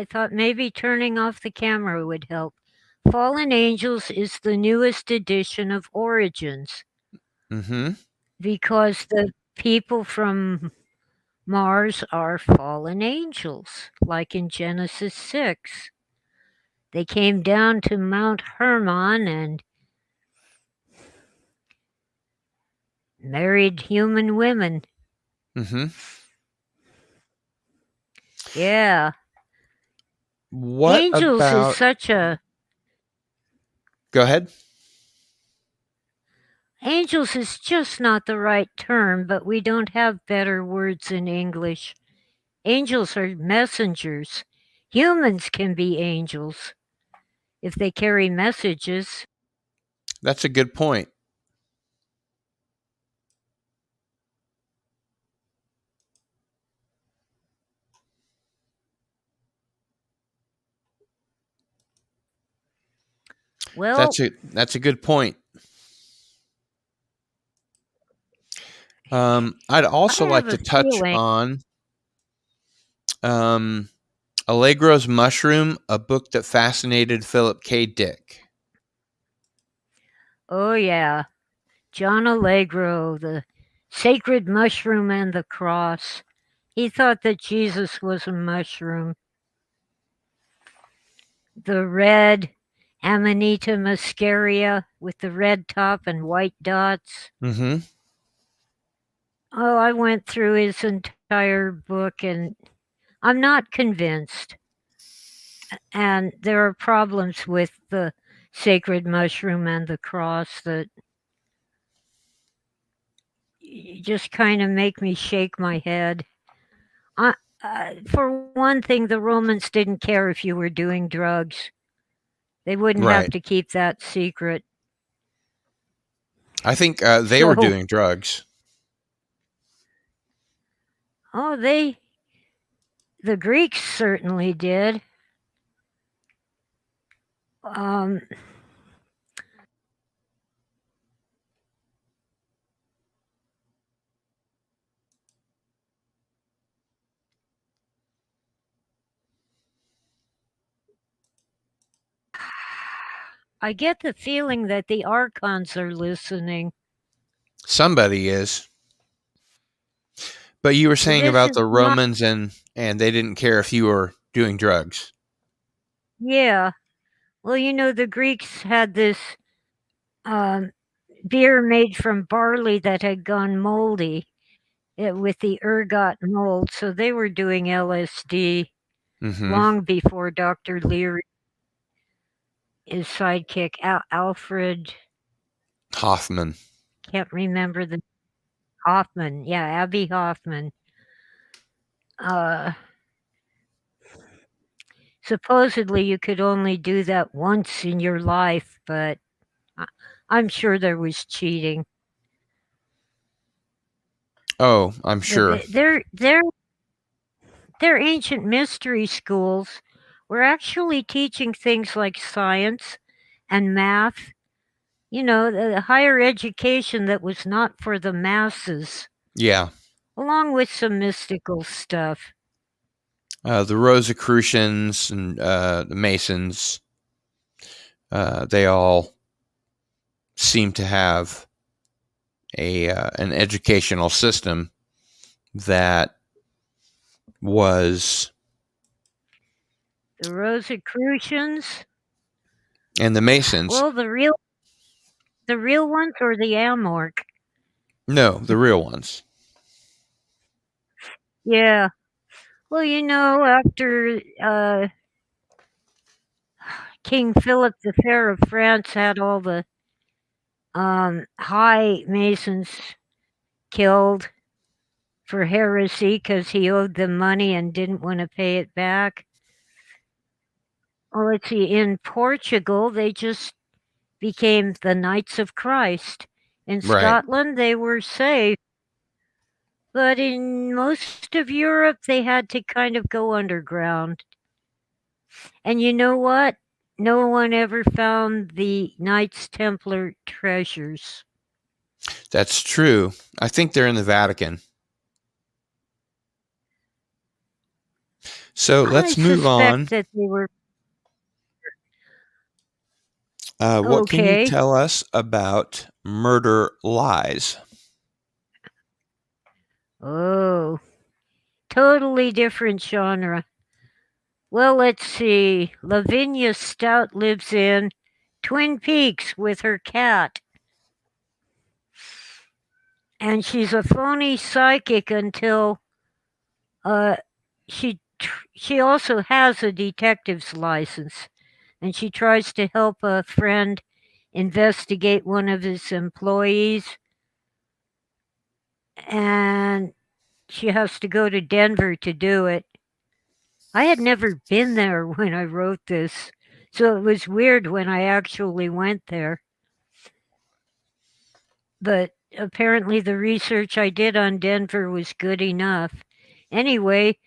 thought maybe turning off the camera would help. Fallen Angels is the newest edition of Origins because the people from Mars are fallen angels, like in Genesis 6. They came down to Mount Hermon and married human women. Yeah. What Angels about... is such a... Go ahead. Angels is just not the right term, but we don't have better words in English. Angels are messengers. Humans can be angels if they carry messages. That's a good point. Well, that's a good point. I'd also like to touch on Allegro's Mushroom, a book that fascinated Philip K. Dick. Oh, yeah. John Allegro, the sacred mushroom and the cross. He thought that Jesus was a mushroom. The red Amanita muscaria with the red top and white dots. Oh, I went through his entire book and I'm not convinced. And there are problems with the sacred mushroom and the cross that just kind of make me shake my head. For one thing, the Romans didn't care if you were doing drugs. They wouldn't have to keep that secret. I think they were doing drugs. Oh, the Greeks certainly did. I get the feeling that the archons are listening. Somebody is. But you were saying about the Romans and they didn't care if you were doing drugs. Yeah. Well, the Greeks had this beer made from barley that had gone moldy with the ergot mold. So they were doing LSD long before Dr. Leary, his sidekick, Alfred Hoffman. Can't remember the Hoffman. Yeah, Abby Hoffman. Supposedly you could only do that once in your life, but I'm sure there was cheating. Oh, I'm sure. Their ancient mystery schools were actually teaching things like science and math. The higher education that was not for the masses. Yeah. Along with some mystical stuff. The Rosicrucians and the Masons, they all seem to have an educational system that was... The Rosicrucians? And the Masons. Well, the real ones or the Amorc? No, the real ones. Yeah. Well, after King Philip the Fair of France had all the high Masons killed for heresy because he owed them money and didn't want to pay it back. Well, let's see, in Portugal, they just became the Knights of Christ. In Scotland, they were safe. But in most of Europe, they had to kind of go underground. And you know what? No one ever found the Knights Templar treasures. That's true. I think they're in the Vatican. So let's move on. That they were... What can you tell us about Murder Lies? Oh, totally different genre. Well, let's see. Lavinia Stout lives in Twin Peaks with her cat. And she's a phony psychic until she also has a detective's license. And she tries to help a friend investigate one of his employees. And she has to go to Denver to do it. I had never been there when I wrote this, so it was weird when I actually went there. But apparently the research I did on Denver was good enough. Anyway,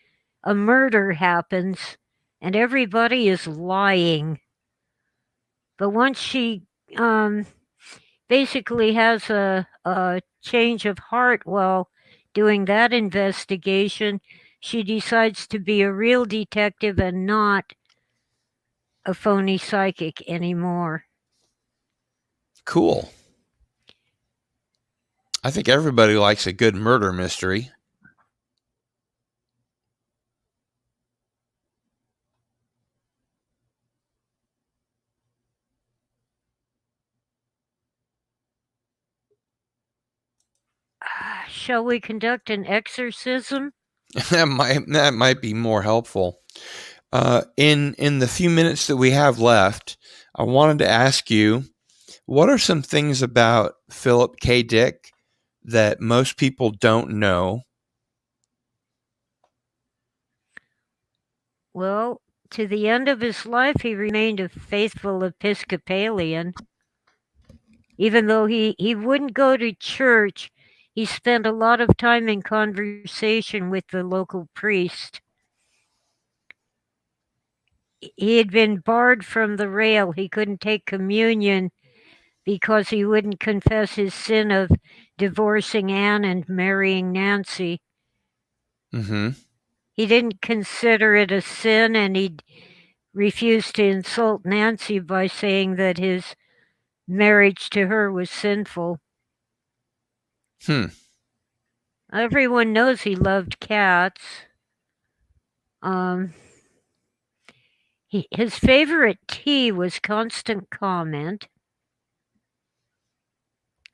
a murder happens, and everybody is lying. But once she basically has a change of heart while doing that investigation, she decides to be a real detective and not a phony psychic anymore. Cool. I think everybody likes a good murder mystery. Shall we conduct an exorcism? That might be more helpful. In the few minutes that we have left, I wanted to ask you, what are some things about Philip K. Dick that most people don't know? Well, to the end of his life, he remained a faithful Episcopalian. Even though he wouldn't go to church, he spent a lot of time in conversation with the local priest. He had been barred from the rail. He couldn't take communion because he wouldn't confess his sin of divorcing Anne and marrying Nancy. Mm-hmm. He didn't consider it a sin, and he refused to insult Nancy by saying that his marriage to her was sinful. Everyone knows he loved cats. His favorite tea was Constant Comment.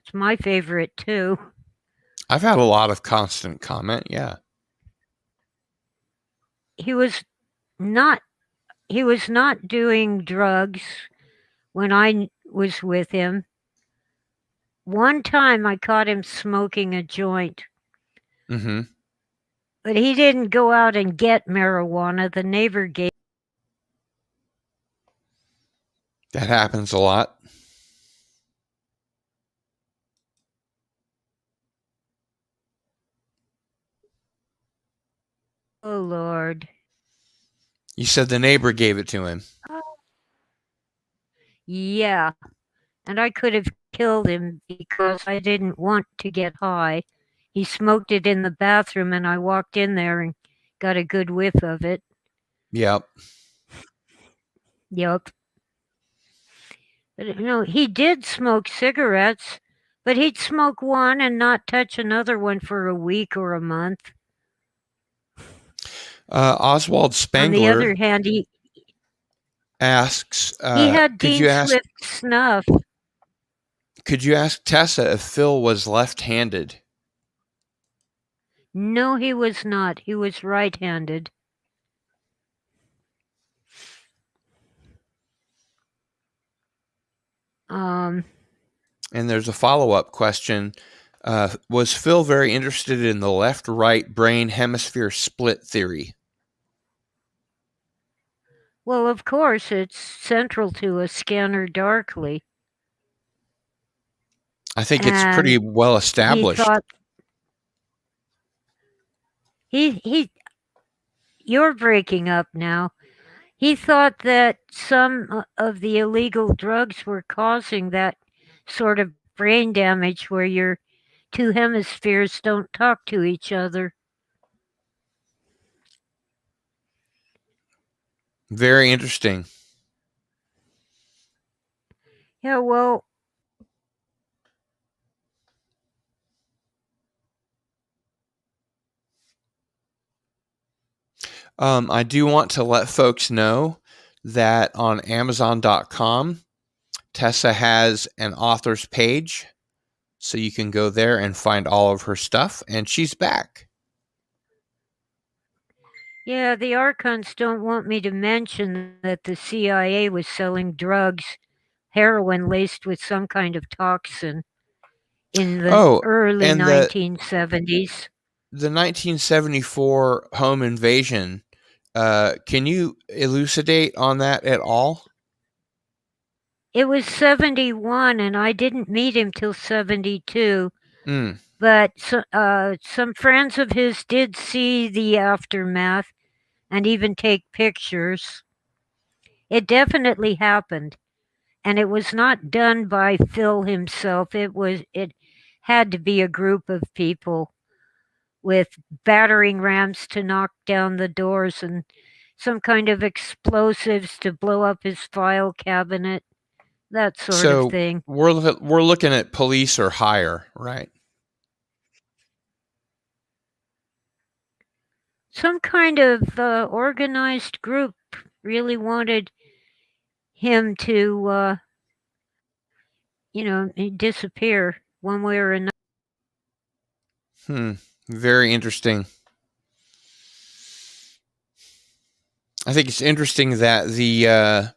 It's my favorite too. I've had a lot of Constant Comment, yeah. He was not doing drugs when I was with him. One time I caught him smoking a joint. Mm-hmm. But he didn't go out and get marijuana. The neighbor gave. That happens a lot. Oh, Lord. You said the neighbor gave it to him. Yeah. And I could have killed him because I didn't want to get high. He smoked it in the bathroom, and I walked in there and got a good whiff of it. Yep. Yep. But, he did smoke cigarettes, but he'd smoke one and not touch another one for a week or a month. Oswald On the Spangler other hand, he asks, had Dean Swift snuff. could you ask Tessa if Phil was left-handed? No, he was not. He was right-handed. And there's a follow-up question. Was Phil very interested in the left-right brain hemisphere split theory? Well, of course, it's central to A Scanner Darkly. I think it's pretty well established. He thought you're breaking up now. He thought that some of the illegal drugs were causing that sort of brain damage where your two hemispheres don't talk to each other. Very interesting. Yeah, well, I do want to let folks know that on Amazon.com, Tessa has an author's page, so you can go there and find all of her stuff, and she's back. yeah, the Archons don't want me to mention that the CIA was selling drugs, heroin laced with some kind of toxin, in the early 1970s. The 1974 home invasion, can you elucidate on that at all? It was 71, and I didn't meet him till 72. Mm. But some friends of his did see the aftermath and even take pictures. It definitely happened. And it was not done by Phil himself. It had to be a group of people with battering rams to knock down the doors and some kind of explosives to blow up his file cabinet, that sort of thing. We're looking at police or higher, right? Some kind of organized group really wanted him to, disappear one way or another. Very interesting. I think it's interesting that the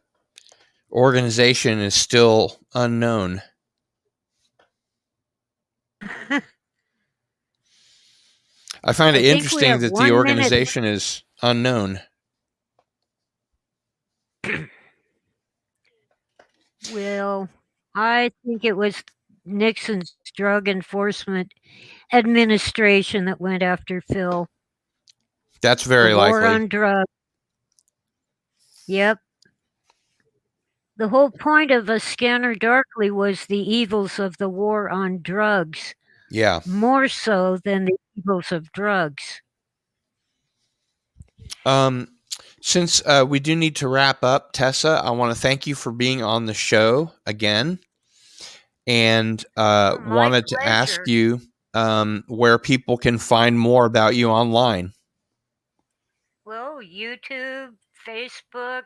organization is still unknown. I find it interesting that the organization is unknown. Well, I think it was Nixon's Drug Enforcement Administration that went after Phil. That's very likely. War on drugs. Yep. The whole point of A Scanner Darkly was the evils of the war on drugs. Yeah. More so than the evils of drugs. Since we do need to wrap up, Tessa, I want to thank you for being on the show again, and wanted to ask you where people can find more about you online. Well, YouTube, Facebook,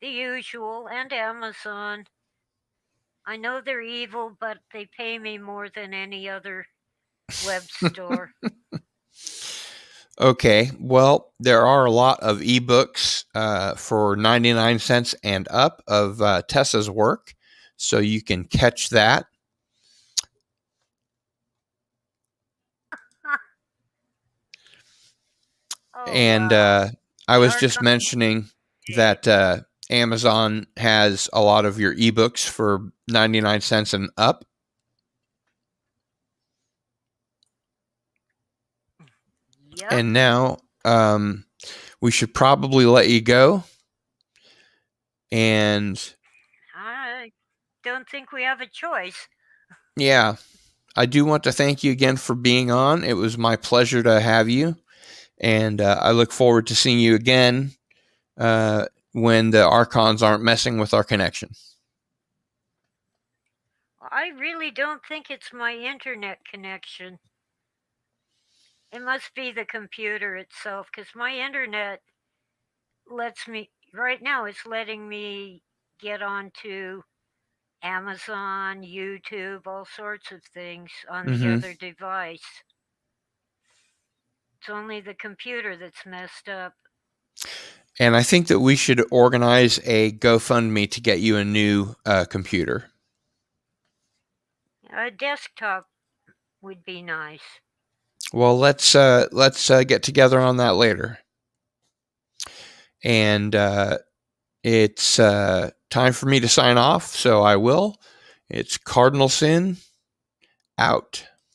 the usual, and Amazon. I know they're evil, but they pay me more than any other web store. Okay, well, there are a lot of ebooks for 99 cents and up of Tessa's work, so you can catch that. And I was just mentioning that Amazon has a lot of your ebooks for 99 cents and up. Yep. And now we should probably let you go. And I don't think we have a choice. Yeah. I do want to thank you again for being on. It was my pleasure to have you. And I look forward to seeing you again when the Archons aren't messing with our connection. I really don't think it's my internet connection. It must be the computer itself, because my internet lets me, right now it's letting me get onto Amazon, YouTube, all sorts of things on the other device. It's only the computer that's messed up. And I think that we should organize a GoFundMe to get you a new computer. A desktop would be nice. Well, let's get together on that later. And it's time for me to sign off, so I will. It's Cardinal Sin out.